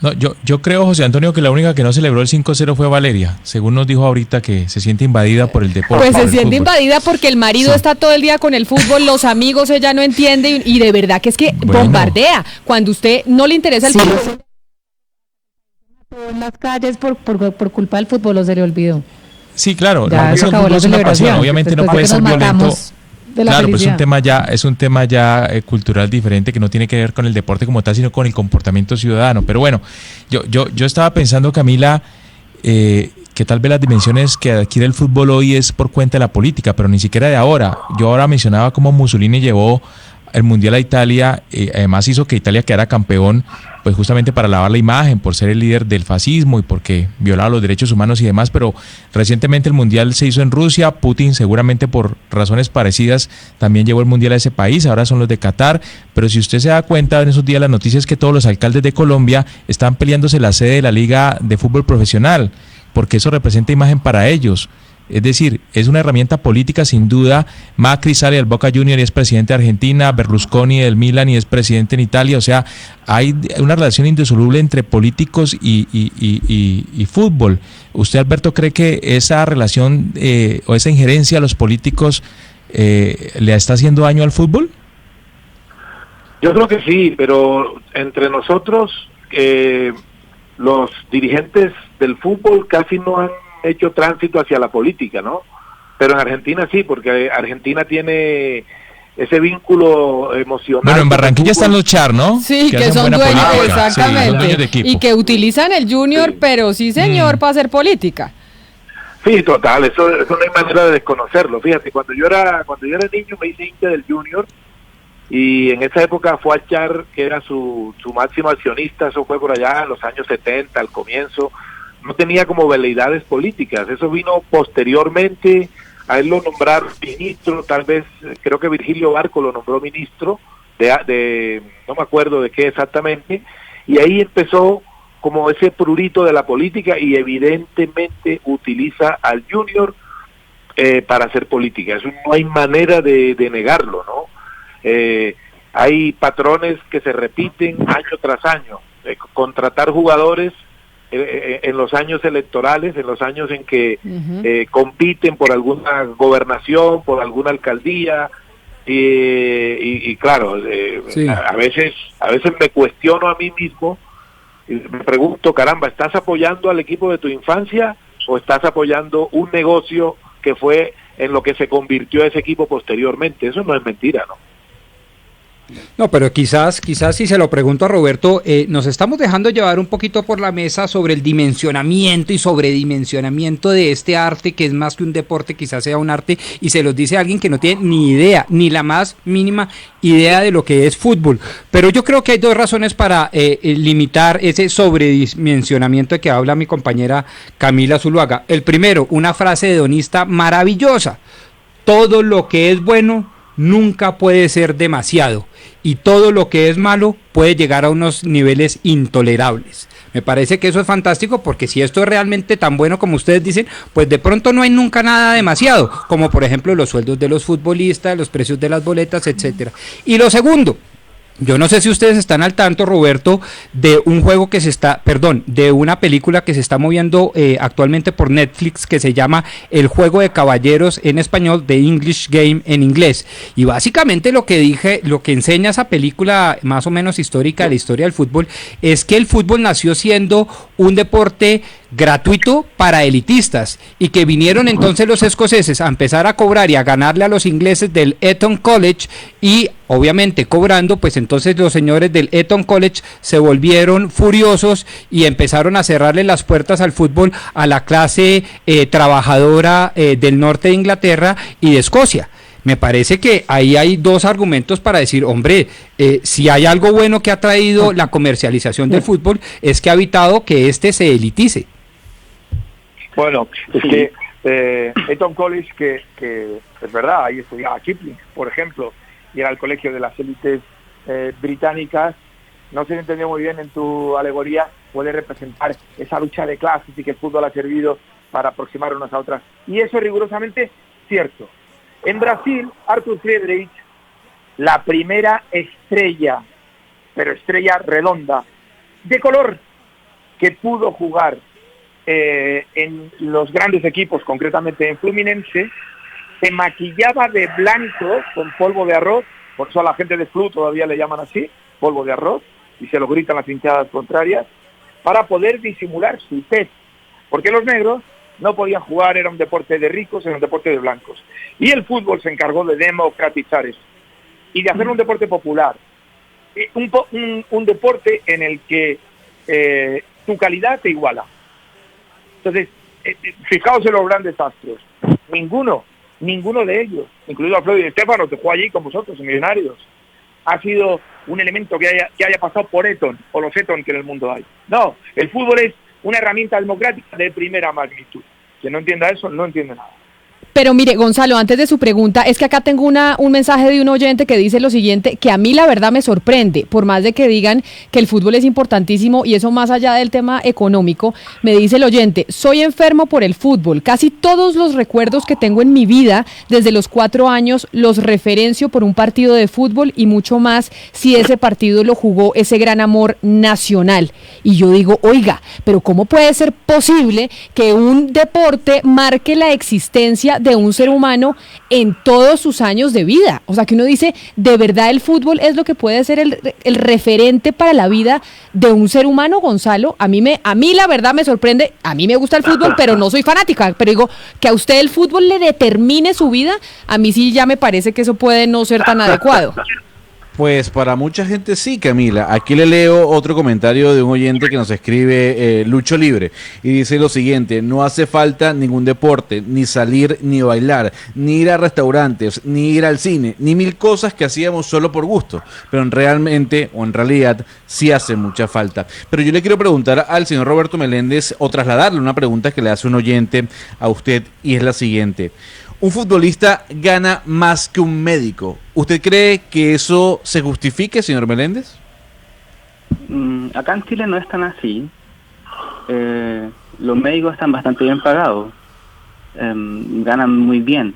No, yo creo, José Antonio, que la única que no celebró el 5-0 fue Valeria, según nos dijo ahorita que se siente invadida por el deporte. Pues se siente invadida porque el marido está todo el día con el fútbol, los amigos ella no entiende y de verdad que es que bombardea. Cuando usted no le interesa el fútbol. En las calles por culpa del fútbol, o se le olvidó. Sí, claro, ya, no, el fútbol es una pasión, obviamente no puede ser violento. Claro, pero es un tema ya cultural diferente que no tiene que ver con el deporte como tal, sino con el comportamiento ciudadano. Pero bueno, yo estaba pensando, Camila, que tal vez las dimensiones que adquiere el fútbol hoy es por cuenta de la política, pero ni siquiera de ahora. Yo ahora mencionaba cómo Mussolini llevó el Mundial a Italia, además hizo que Italia quedara campeón, pues justamente para lavar la imagen, por ser el líder del fascismo y porque violaba los derechos humanos y demás, pero recientemente el Mundial se hizo en Rusia, Putin seguramente por razones parecidas también llevó el Mundial a ese país, ahora son los de Qatar, pero si usted se da cuenta en esos días la noticia es que todos los alcaldes de Colombia están peleándose la sede de la Liga de Fútbol Profesional, porque eso representa imagen para ellos. Es decir, es una herramienta política sin duda. Macri sale del Boca Juniors y es presidente de Argentina, Berlusconi del Milan y es presidente en Italia, o sea, hay una relación indisoluble entre políticos y fútbol. ¿Usted, Alberto, cree que esa relación o esa injerencia a los políticos le está haciendo daño al fútbol? Yo creo que sí, pero entre nosotros, los dirigentes del fútbol casi no han hecho tránsito hacia la política, ¿no? Pero en Argentina sí, porque Argentina tiene ese vínculo emocional. Bueno, en Barranquilla están los Char, ¿no? Sí, que son dueños, exactamente. Sí, son dueños de equipo. Y que utilizan el Junior, sí. Pero sí, señor, para hacer política. Sí, total, eso no hay manera de desconocerlo. Fíjate, cuando yo era niño me hice hincha del Junior y en esa época fue a Char, que era su máximo accionista. Eso fue por allá en los años 70, al comienzo. No tenía como veleidades políticas, eso vino posteriormente, a él lo nombraron ministro, tal vez, creo que Virgilio Barco lo nombró ministro, de no me acuerdo de qué exactamente, y ahí empezó como ese prurito de la política y evidentemente utiliza al junior para hacer política. Eso no hay manera de negarlo, ¿no? Hay patrones que se repiten año tras año. Contratar jugadores en los años electorales, en los años en que compiten por alguna gobernación, por alguna alcaldía, y claro, sí. a veces me cuestiono a mí mismo y me pregunto, caramba, ¿estás apoyando al equipo de tu infancia o estás apoyando un negocio que fue en lo que se convirtió ese equipo posteriormente? Eso no es mentira, ¿no? No, pero quizás si se lo pregunto a Roberto, nos estamos dejando llevar un poquito por la mesa sobre el dimensionamiento y sobredimensionamiento de este arte, que es más que un deporte, quizás sea un arte, y se los dice alguien que no tiene ni idea, ni la más mínima idea de lo que es fútbol. Pero yo creo que hay dos razones para limitar ese sobredimensionamiento de que habla mi compañera Camila Zuluaga. El primero, una frase hedonista maravillosa: todo lo que es bueno nunca puede ser demasiado, y todo lo que es malo puede llegar a unos niveles intolerables. Me parece que eso es fantástico, porque si esto es realmente tan bueno como ustedes dicen, pues de pronto no hay nunca nada demasiado, como por ejemplo los sueldos de los futbolistas, los precios de las boletas, etcétera. Y lo segundo, yo no sé si ustedes están al tanto, Roberto, de un juego que de una película que se está moviendo actualmente por Netflix, que se llama El Juego de Caballeros, en español, The English Game en inglés. Y básicamente lo que enseña esa película más o menos histórica de la historia del fútbol es que el fútbol nació siendo un deporte gratuito para elitistas, y que vinieron entonces los escoceses a empezar a cobrar y a ganarle a los ingleses del Eton College, y obviamente cobrando, pues entonces los señores del Eton College se volvieron furiosos y empezaron a cerrarle las puertas al fútbol a la clase trabajadora del norte de Inglaterra y de Escocia. Me parece que ahí hay dos argumentos para decir, hombre, si hay algo bueno que ha traído la comercialización del fútbol, es que ha evitado que se elitice. Bueno, es que Eton College, que es verdad, ahí estudiaba Kipling, por ejemplo, y era el colegio de las élites británicas. No se entendió muy bien en tu alegoría, puede representar esa lucha de clases y que el fútbol ha servido para aproximar unas a otras. Y eso es rigurosamente cierto. En Brasil, Arthur Friedrich, la primera estrella, pero estrella redonda, de color, que pudo jugar en los grandes equipos, concretamente en Fluminense, se maquillaba de blanco con polvo de arroz, por eso a la gente de Flu todavía le llaman así, polvo de arroz, y se lo gritan las hinchadas contrarias, para poder disimular su tez, porque los negros no podían jugar, era un deporte de ricos, era un deporte de blancos. Y el fútbol se encargó de democratizar eso, y de hacer un deporte popular, un deporte en el que tu calidad te iguala. Entonces, fijaos en los grandes astros, ninguno de ellos, incluido Alfredo Di Stéfano, que jugó allí con vosotros, en Millonarios, ha sido un elemento que haya pasado por Eton, o los Eton que en el mundo hay. No, el fútbol es una herramienta democrática de primera magnitud. Quien no entienda eso, no entiende nada. Pero mire, Gonzalo, antes de su pregunta, es que acá tengo un mensaje de un oyente que dice lo siguiente, que a mí la verdad me sorprende, por más de que digan que el fútbol es importantísimo y eso más allá del tema económico, me dice el oyente: soy enfermo por el fútbol, casi todos los recuerdos que tengo en mi vida desde los 4 años los referencio por un partido de fútbol, y mucho más si ese partido lo jugó ese gran amor nacional. Y yo digo, oiga, pero ¿cómo puede ser posible que un deporte marque la existencia de un ser humano en todos sus años de vida? O sea, que uno dice, de verdad el fútbol es lo que puede ser el referente para la vida de un ser humano, Gonzalo. A mí la verdad me sorprende. A mí me gusta el fútbol, pero no soy fanática. Pero digo, que a usted el fútbol le determine su vida, a mí sí ya me parece que eso puede no ser tan adecuado. Pues para mucha gente sí, Camila. Aquí le leo otro comentario de un oyente que nos escribe, Lucho Libre, y dice lo siguiente: no hace falta ningún deporte, ni salir, ni bailar, ni ir a restaurantes, ni ir al cine, ni 1000 cosas que hacíamos solo por gusto, pero en realidad sí hace mucha falta. Pero yo le quiero preguntar al señor Roberto Meléndez, o trasladarle una pregunta que le hace un oyente a usted, y es la siguiente: un futbolista gana más que un médico. ¿Usted cree que eso se justifique, señor Meléndez? Acá en Chile no es tan así. los médicos están bastante bien pagados, ganan muy bien.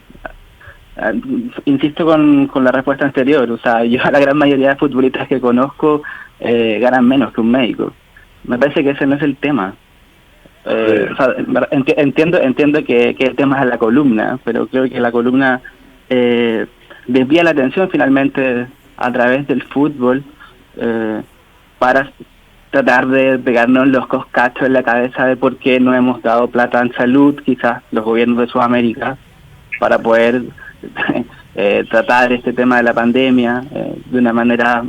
Insisto con la respuesta anterior, o sea, yo a la gran mayoría de futbolistas que conozco ganan menos que un médico. Me parece que ese no es el tema. O sea, entiendo que el tema es la columna, pero creo que la columna desvía la atención finalmente a través del fútbol para tratar de pegarnos los coscachos en la cabeza de por qué no hemos dado plata en salud, quizás los gobiernos de Sudamérica, para poder tratar este tema de la pandemia de una manera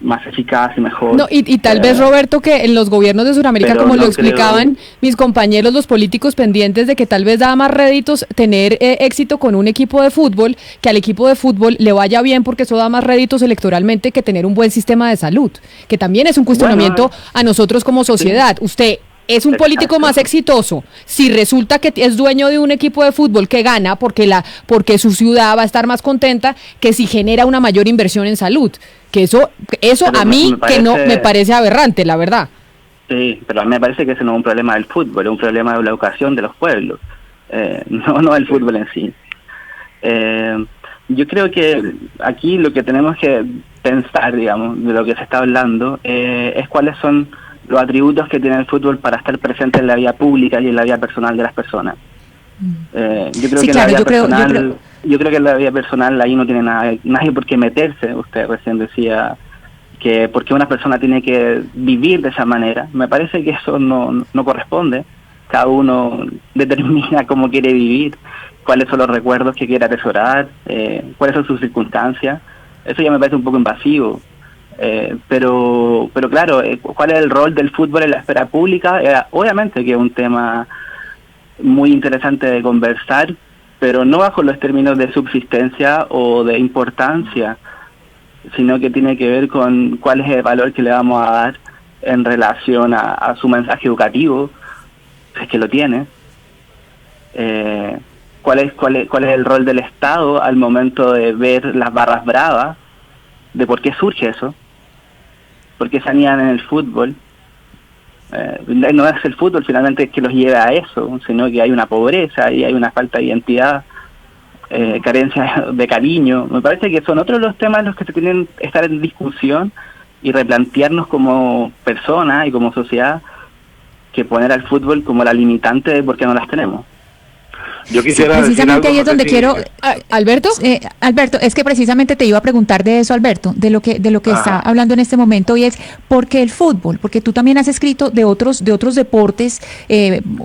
más eficaz y mejor. No, y tal vez, Roberto, que en los gobiernos de Sudamérica, como no lo explicaban mis compañeros, los políticos pendientes de que tal vez da más réditos tener éxito con un equipo de fútbol, que al equipo de fútbol le vaya bien porque eso da más réditos electoralmente que tener un buen sistema de salud, que también es un cuestionamiento a nosotros como sociedad. Sí. Usted es un político más exitoso si resulta que es dueño de un equipo de fútbol que gana porque su ciudad va a estar más contenta que si genera una mayor inversión en salud. Que eso a mí que no me parece aberrante, la verdad. Sí, pero a mí me parece que ese no es un problema del fútbol, es un problema de la educación de los pueblos, no del fútbol en sí. Yo creo que aquí lo que tenemos que pensar, digamos, de lo que se está hablando, es cuáles son los atributos que tiene el fútbol para estar presente en la vida pública y en la vida personal de las personas. Yo creo que yo creo que en la vida personal ahí no tiene nadie por qué meterse. Usted recién decía que porque una persona tiene que vivir de esa manera. Me parece que eso no corresponde. Cada uno determina cómo quiere vivir, cuáles son los recuerdos que quiere atesorar, cuáles son sus circunstancias. Eso ya me parece un poco invasivo. Pero claro, ¿cuál es el rol del fútbol en la esfera pública? Obviamente que es un tema muy interesante de conversar, pero no bajo los términos de subsistencia o de importancia, sino que tiene que ver con cuál es el valor que le vamos a dar en relación a su mensaje educativo, si es que lo tiene. ¿Cuál es el rol del Estado al momento de ver las barras bravas, de por qué surge eso, por qué se anidan en el fútbol. No es el fútbol finalmente que los lleve a eso, sino que hay una pobreza y hay una falta de identidad, carencia de cariño. Me parece que son otros los temas los que se tienen que estar en discusión y replantearnos como personas y como sociedad, que poner al fútbol como la limitante de por qué no las tenemos. Yo quisiera precisamente ahí es donde quiero, Alberto, Alberto, es que precisamente te iba a preguntar de eso, Alberto, de lo que está hablando en este momento, y es ¿por qué el fútbol? Porque tú también has escrito de otros deportes,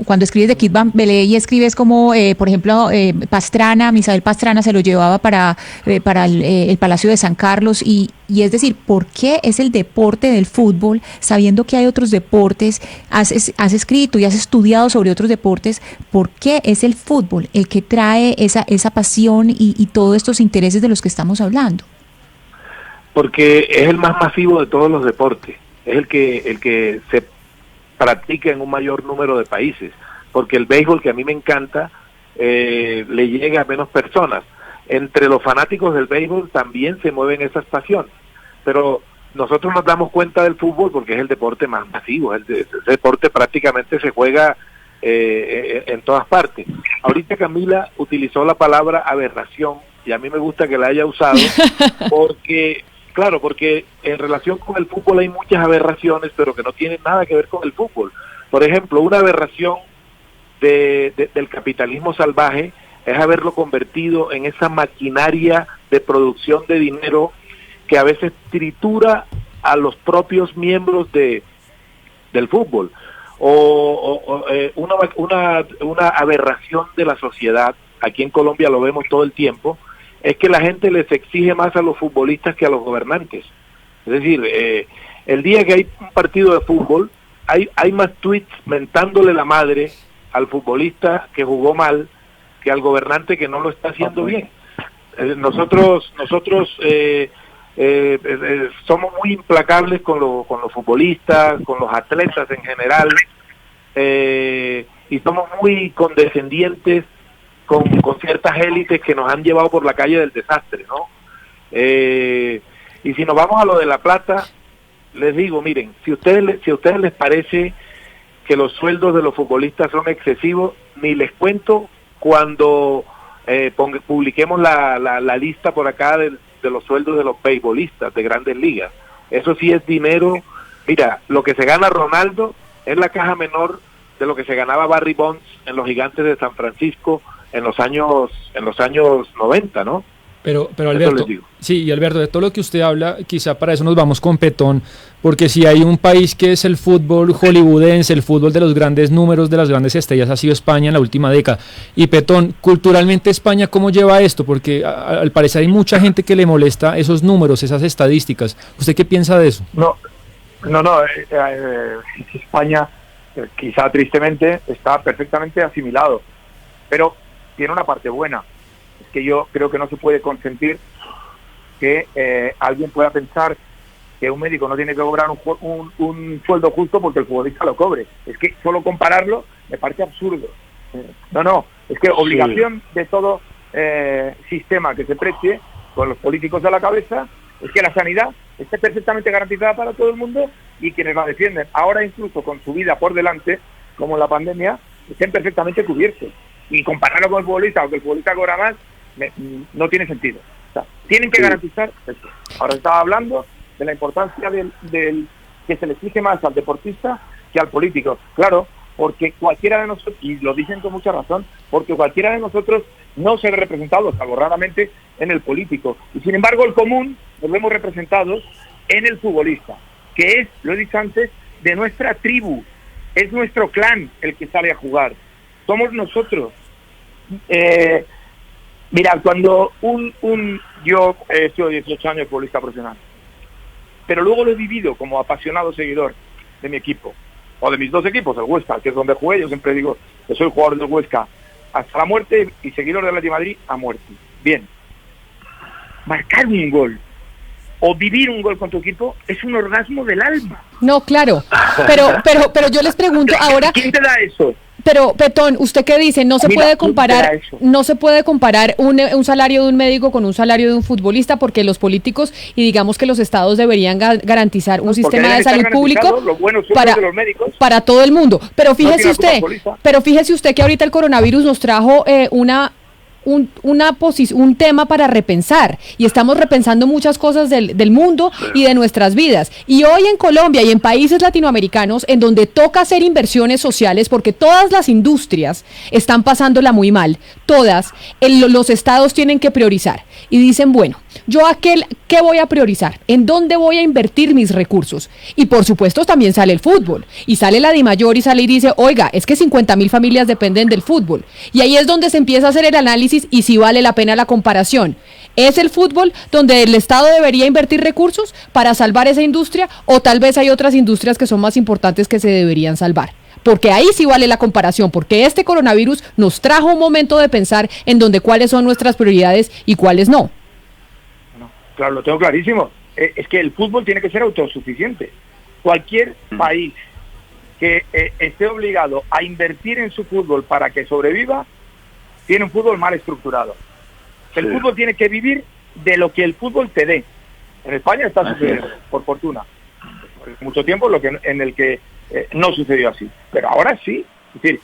cuando escribes de Kid Van Belé y escribes como, por ejemplo, Pastrana, Misael Pastrana se lo llevaba para el Palacio de San Carlos, y es decir, ¿por qué es el deporte del fútbol, sabiendo que hay otros deportes? Has escrito y has estudiado sobre otros deportes, ¿por qué es el fútbol el que trae esa pasión y todos estos intereses de los que estamos hablando? Porque es el más masivo de todos los deportes, es el que se practica en un mayor número de países, porque el béisbol, que a mí me encanta, le llega a menos personas. Entre los fanáticos del béisbol también se mueven esas pasiones, pero nosotros nos damos cuenta del fútbol porque es el deporte más masivo, el deporte prácticamente se juega en todas partes. Ahorita Camila utilizó la palabra aberración, y a mí me gusta que la haya usado, porque en relación con el fútbol hay muchas aberraciones, pero que no tienen nada que ver con el fútbol. Por ejemplo, una aberración del capitalismo salvaje es haberlo convertido en esa maquinaria de producción de dinero que a veces tritura a los propios miembros del fútbol. Una aberración de la sociedad, aquí en Colombia lo vemos todo el tiempo, es que la gente les exige más a los futbolistas que a los gobernantes. Es decir, el día que hay un partido de fútbol, hay más tweets mentándole la madre al futbolista que jugó mal que al gobernante que no lo está haciendo bien. Nosotros somos muy implacables con los futbolistas, con los atletas en general, y somos muy condescendientes con ciertas élites que nos han llevado por la calle del desastre, ¿no? Y si nos vamos a lo de la plata, les digo, miren, si a ustedes les parece que los sueldos de los futbolistas son excesivos, ni les cuento cuando publiquemos la lista por acá de los sueldos de los beisbolistas de Grandes Ligas. Eso sí es dinero. Mira, lo que se gana Ronaldo es la caja menor de lo que se ganaba Barry Bonds en los Gigantes de San Francisco en los años 90, ¿no? Pero Alberto, sí, y Alberto, de todo lo que usted habla, quizá para eso nos vamos con Petón, porque si hay un país que es el fútbol hollywoodense, el fútbol de los grandes números, de las grandes estrellas, ha sido España en la última década. Y Petón, culturalmente España, ¿cómo lleva esto? Porque al parecer hay mucha gente que le molesta esos números, esas estadísticas. ¿Usted qué piensa de eso? No, España, quizá tristemente, está perfectamente asimilado, pero tiene una parte buena. Es que yo creo que no se puede consentir que alguien pueda pensar que un médico no tiene que cobrar un sueldo justo porque el futbolista lo cobre. Es que solo compararlo me parece absurdo. Es que obligación de todo sistema que se precie, con los políticos a la cabeza, es que la sanidad esté perfectamente garantizada para todo el mundo y quienes la defienden, ahora incluso con su vida por delante, como en la pandemia, estén perfectamente cubiertos. Y compararlo con el futbolista o que el futbolista cobra más, no tiene sentido. O sea, tienen que garantizar eso. Ahora estaba hablando de la importancia del que se le exige más al deportista que al político. Claro, porque cualquiera de nosotros, y lo dicen con mucha razón, porque cualquiera de nosotros no se ve representado, salvo raramente, en el político. Y sin embargo, el común nos vemos representados en el futbolista, que es, lo he dicho antes, de nuestra tribu. Es nuestro clan el que sale a jugar. Somos nosotros. Mira, cuando yo he sido 18 años futbolista profesional, pero luego lo he vivido como apasionado seguidor de mi equipo, o de mis dos equipos, el Huesca, que es donde jugué. Yo siempre digo que soy jugador del Huesca hasta la muerte y seguidor del Atlético de Madrid a muerte. Bien, marcar un gol o vivir un gol con tu equipo es un orgasmo del alma. No, claro, pero yo les pregunto ahora, ¿quién te da eso? Pero Petón, ¿usted qué dice? No se puede comparar un salario de un médico con un salario de un futbolista, porque los políticos y digamos que los estados deberían garantizar un sistema de salud público para todo el mundo. Pero fíjese usted que ahorita el coronavirus nos trajo un tema para repensar, y estamos repensando muchas cosas del mundo y de nuestras vidas, y hoy en Colombia y en países latinoamericanos en donde toca hacer inversiones sociales porque todas las industrias están pasándola muy mal, los estados tienen que priorizar y dicen, bueno, ¿qué voy a priorizar? ¿En dónde voy a invertir mis recursos? Y por supuesto también sale el fútbol, y sale la DIMAYOR y sale y dice, oiga, es que 50.000 familias dependen del fútbol, y ahí es donde se empieza a hacer el análisis y si vale la pena la comparación. ¿Es el fútbol donde el Estado debería invertir recursos para salvar esa industria, o tal vez hay otras industrias que son más importantes que se deberían salvar? Porque ahí sí vale la comparación, porque este coronavirus nos trajo un momento de pensar en donde cuáles son nuestras prioridades y cuáles no. Claro, lo tengo clarísimo. Es que el fútbol tiene que ser autosuficiente. Cualquier país que esté obligado a invertir en su fútbol para que sobreviva, tiene un fútbol mal estructurado. El fútbol tiene que vivir de lo que el fútbol te dé. En España está sucediendo, por fortuna. Por mucho tiempo en el que no sucedió así. Pero ahora sí. Es decir,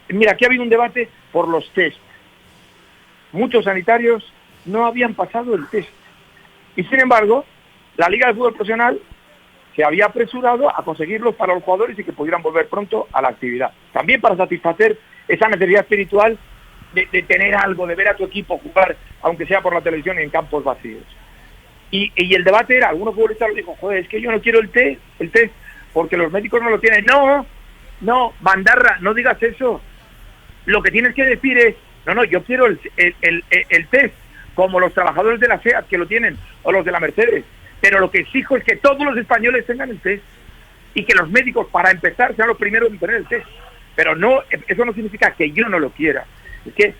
mira, aquí ha habido un debate por los test. Muchos sanitarios no habían pasado el test. Y sin embargo, la Liga de Fútbol Profesional se había apresurado a conseguirlos para los jugadores y que pudieran volver pronto a la actividad. También para satisfacer esa necesidad espiritual de tener algo, de ver a tu equipo jugar, aunque sea por la televisión y en campos vacíos. Y el debate era, algunos futbolistas lo dijo, joder, es que yo no quiero el test, porque los médicos no lo tienen. No, bandarra, no digas eso. Lo que tienes que decir es, yo quiero el test, como los trabajadores de la SEAT que lo tienen, o los de la Mercedes. Pero lo que exijo es que todos los españoles tengan el test, y que los médicos, para empezar, sean los primeros en tener el test. Pero eso no significa que yo no lo quiera. Es que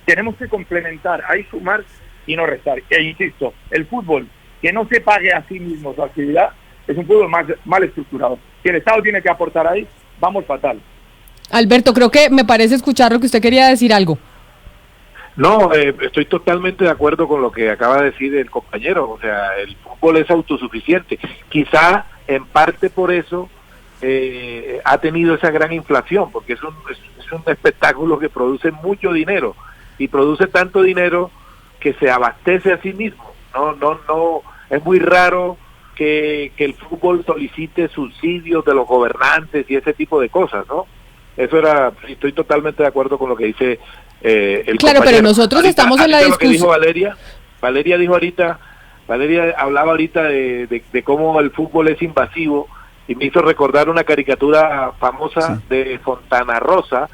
tenemos que complementar, ahí sumar y no restar. E insisto, el fútbol que no se pague a sí mismo su actividad es un fútbol mal estructurado. Si el Estado tiene que aportar ahí, vamos fatal. Alberto, creo que me parece escuchar lo que usted quería decir algo. No, estoy totalmente de acuerdo con lo que acaba de decir el compañero. O sea, el fútbol es autosuficiente. Quizá en parte por eso ha tenido esa gran inflación, porque es un espectáculo que produce mucho dinero y produce tanto dinero que se abastece a sí mismo. No, es muy raro que el fútbol solicite subsidios de los gobernantes y ese tipo de cosas, ¿no? Estoy totalmente de acuerdo con lo que dice el Claro, compañero. pero nosotros estamos en la Lo que dijo discusión. Valeria hablaba ahorita de cómo el fútbol es invasivo y me hizo recordar una caricatura famosa de Fontana Rosa,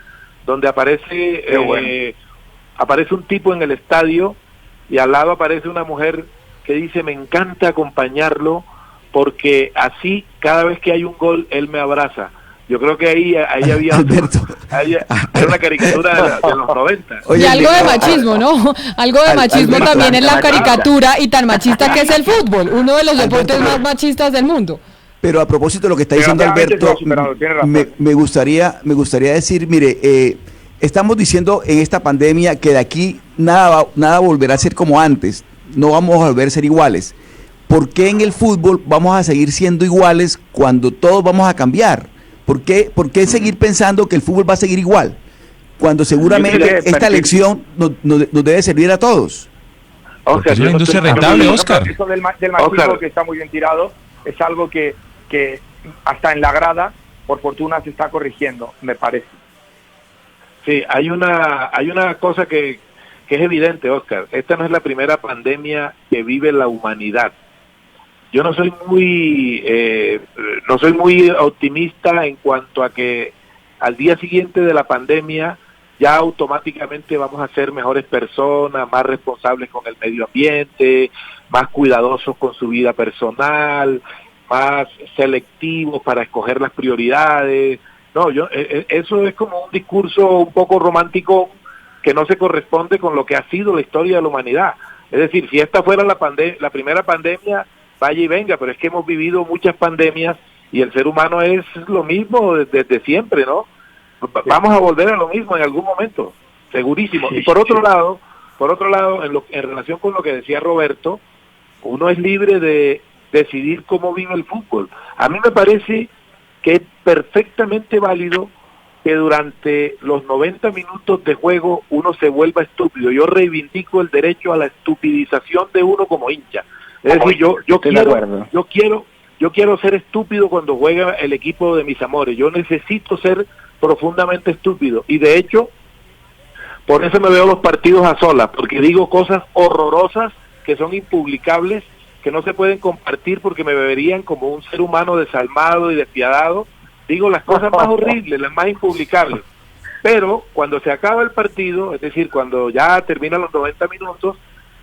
donde aparece un tipo en el estadio y al lado aparece una mujer que dice: me encanta acompañarlo porque así cada vez que hay un gol él me abraza. Yo creo que ahí había era una caricatura de los 90. Y algo de machismo, ¿no? Algo de machismo también en la caricatura, y tan machista que es el fútbol, uno de los deportes más machistas del mundo. Pero a propósito de lo que está diciendo Alberto, me gustaría decir, mire, estamos diciendo en esta pandemia que de aquí nada volverá a ser como antes, no vamos a volver a ser iguales. ¿Por qué en el fútbol vamos a seguir siendo iguales cuando todos vamos a cambiar? ¿Por qué seguir pensando que el fútbol va a seguir igual? Cuando seguramente esta lección nos debe servir a todos. Oscar, es una industria rentable, Oscar. Eso del machismo que está muy bien tirado es algo que hasta en la grada, por fortuna, se está corrigiendo, me parece. Sí, hay una cosa que es evidente, Oscar. Esta no es la primera pandemia que vive la humanidad. Yo no soy muy optimista en cuanto a que al día siguiente de la pandemia ya automáticamente vamos a ser mejores personas, más responsables con el medio ambiente, más cuidadosos con su vida personal, más selectivos para escoger las prioridades. No, eso es como un discurso un poco romántico que no se corresponde con lo que ha sido la historia de la humanidad. Es decir, si esta fuera la primera pandemia, vaya y venga, pero es que hemos vivido muchas pandemias y el ser humano es lo mismo desde siempre, ¿no? Vamos a volver a lo mismo en algún momento, segurísimo. Y por otro lado, en relación con lo que decía Roberto, uno es libre de decidir cómo vive el fútbol. A mí me parece que es perfectamente válido que durante los 90 minutos de juego uno se vuelva estúpido. Yo reivindico el derecho a la estupidización de uno como hincha. Es decir, yo quiero ser estúpido cuando juega el equipo de mis amores. Yo necesito ser profundamente estúpido. Y de hecho, por eso me veo los partidos a solas, porque digo cosas horrorosas que son impublicables, que no se pueden compartir porque me verían como un ser humano desalmado y despiadado. Digo las cosas más horribles, las más impublicables. Pero cuando se acaba el partido, es decir, cuando ya terminan los 90 minutos,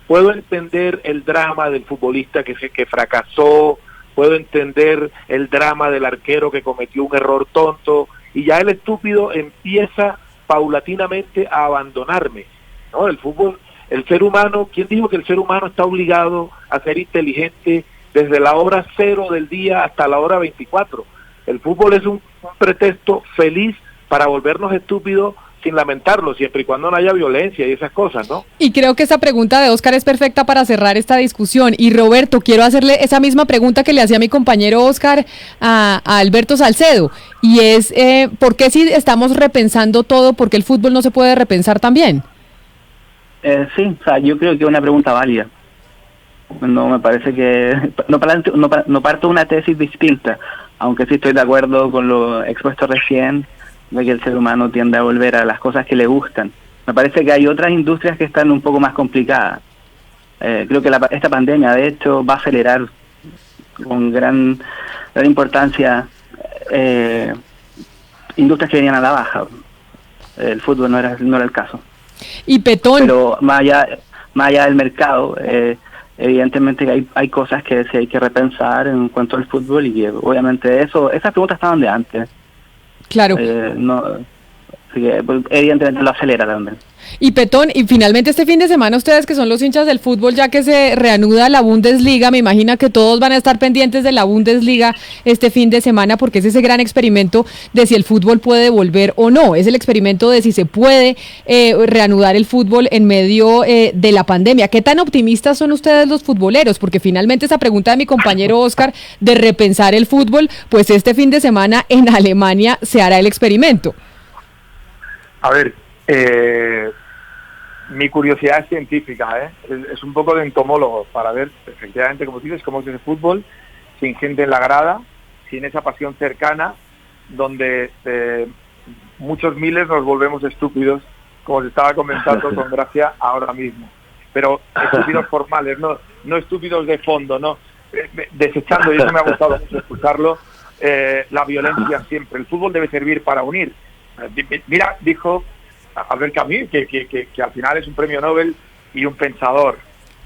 puedo entender el drama del futbolista que fracasó, puedo entender el drama del arquero que cometió un error tonto, y ya el estúpido empieza paulatinamente a abandonarme, ¿no? El fútbol, el ser humano, ¿quién dijo que el ser humano está obligado a ser inteligente desde la hora 0 del día hasta la hora 24? El fútbol es un pretexto feliz para volvernos estúpidos sin lamentarlo, siempre y cuando no haya violencia y esas cosas, ¿no? Y creo que esa pregunta de Oscar es perfecta para cerrar esta discusión. Y Roberto, quiero hacerle esa misma pregunta que le hacía mi compañero Oscar a Alberto Salcedo, y es, ¿por qué si estamos repensando todo, por qué el fútbol no se puede repensar también? Sí, o sea, yo creo que es una pregunta válida. No me parece que... No parto de una tesis distinta, aunque sí estoy de acuerdo con lo expuesto recién, de que el ser humano tiende a volver a las cosas que le gustan. Me parece que hay otras industrias que están un poco más complicadas. Creo que esta pandemia, de hecho, va a acelerar con gran importancia industrias que venían a la baja. El fútbol no era el caso. Y Petón. Pero más allá del mercado, evidentemente que hay cosas que sí hay que repensar en cuanto al fútbol, y obviamente esas preguntas estaban de antes. Claro. Así que pues, evidentemente lo acelera también. Y Petón, y finalmente este fin de semana ustedes que son los hinchas del fútbol, ya que se reanuda la Bundesliga, me imagino que todos van a estar pendientes de la Bundesliga este fin de semana, porque es ese gran experimento de si el fútbol puede volver o no, es el experimento de si se puede reanudar el fútbol en medio de la pandemia. ¿Qué tan optimistas son ustedes los futboleros? Porque finalmente esa pregunta de mi compañero Oscar de repensar el fútbol, pues este fin de semana en Alemania se hará el experimento. A ver, mi curiosidad es científica, es un poco de entomólogo para ver efectivamente, como dices, cómo es el fútbol, sin gente en la grada, sin esa pasión cercana, donde muchos miles nos volvemos estúpidos, como se estaba comentando con Gracia ahora mismo. Pero estúpidos formales, no estúpidos de fondo, no desechando, y eso me ha gustado mucho escucharlo, la violencia siempre. El fútbol debe servir para unir. Mira, dijo Albert Camus, que al final es un premio Nobel y un pensador,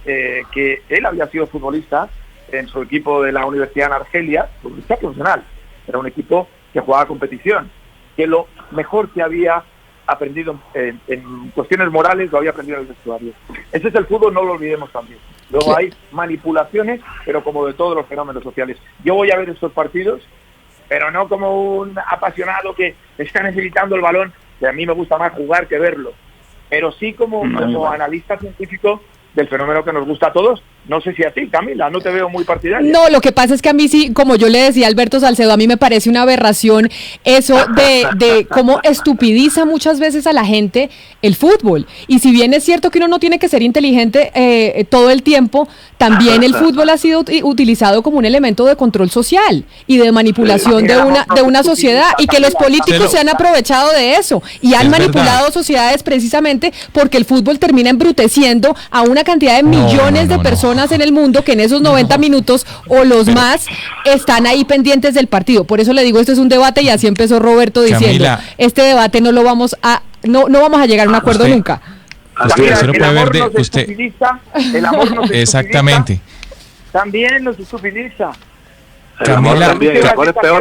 que él había sido futbolista en su equipo de la Universidad en Argelia, futbolista profesional, era un equipo que jugaba competición, que lo mejor que había aprendido en cuestiones morales lo había aprendido en el vestuario. Ese es el fútbol, no lo olvidemos también. Luego hay manipulaciones, pero como de todos los fenómenos sociales. Yo voy a ver estos partidos, pero no como un apasionado que está necesitando el balón, que a mí me gusta más jugar que verlo, pero sí como analista científico del fenómeno que nos gusta a todos. No sé si a ti, Camila, no te veo muy partidaria. No, lo que pasa es que a mí sí, como yo le decía a Alberto Salcedo, a mí me parece una aberración eso de cómo estupidiza muchas veces a la gente el fútbol. Y si bien es cierto que uno no tiene que ser inteligente todo el tiempo, también el fútbol ha sido utilizado como un elemento de control social y de manipulación de una sociedad, y que los políticos se han aprovechado de eso y han manipulado sociedades precisamente porque el fútbol termina embruteciendo a una cantidad de millones de personas en el mundo que en esos 90 minutos o los más están ahí pendientes del partido. Por eso le digo, esto es un debate, y así empezó Roberto diciendo, Camila, este debate no vamos a llegar a un acuerdo nunca. El amor nos estupidiza, exactamente. También nos estupidiza.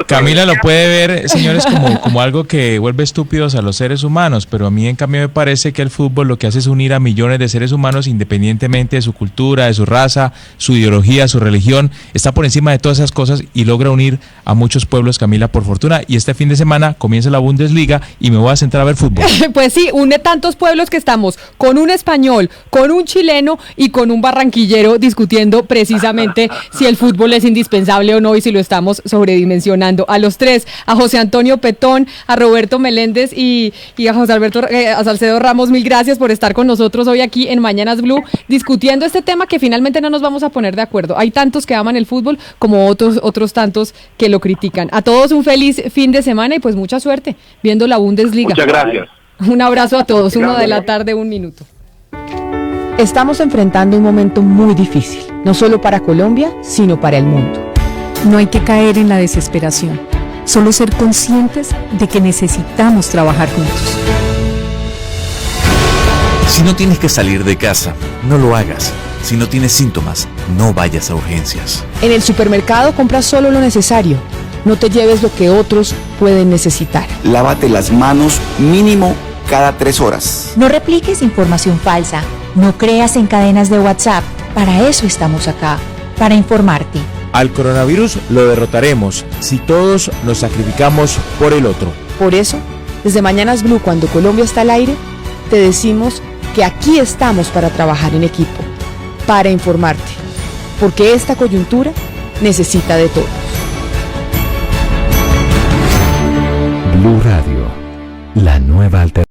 Camila lo puede ver, señores, como algo que vuelve estúpidos a los seres humanos, pero a mí en cambio me parece que el fútbol lo que hace es unir a millones de seres humanos independientemente de su cultura, de su raza, su ideología, su religión. Está por encima de todas esas cosas y logra unir a muchos pueblos, Camila, por fortuna. Y este fin de semana comienza la Bundesliga y me voy a sentar a ver fútbol. Pues sí, une tantos pueblos que estamos con un español, con un chileno y con un barranquillero discutiendo precisamente si el fútbol es indispensable o no, y si lo estamos sobredimensionando. A los tres, a José Antonio Petón, a Roberto Meléndez y a José Alberto a Salcedo Ramos, mil gracias por estar con nosotros hoy aquí en Mañanas Blue discutiendo este tema que finalmente no nos vamos a poner de acuerdo. Hay tantos que aman el fútbol como otros tantos que lo critican. A todos un feliz fin de semana y pues mucha suerte viendo la Bundesliga. Muchas gracias. Un abrazo a todos, 1:00 p.m, 1 minuto. Estamos enfrentando un momento muy difícil, no solo para Colombia, sino para el mundo. No hay que caer en la desesperación, solo ser conscientes de que necesitamos trabajar juntos. Si no tienes que salir de casa, no lo hagas. Si no tienes síntomas, no vayas a urgencias. En el supermercado compra solo lo necesario, no te lleves lo que otros pueden necesitar. Lávate las manos mínimo cada 3 horas. No repliques información falsa, no creas en cadenas de WhatsApp, para eso estamos acá, para informarte. Al coronavirus lo derrotaremos si todos nos sacrificamos por el otro. Por eso, desde Mañanas Blue, cuando Colombia está al aire, te decimos que aquí estamos para trabajar en equipo, para informarte, porque esta coyuntura necesita de todos. Blue Radio, la nueva alternativa.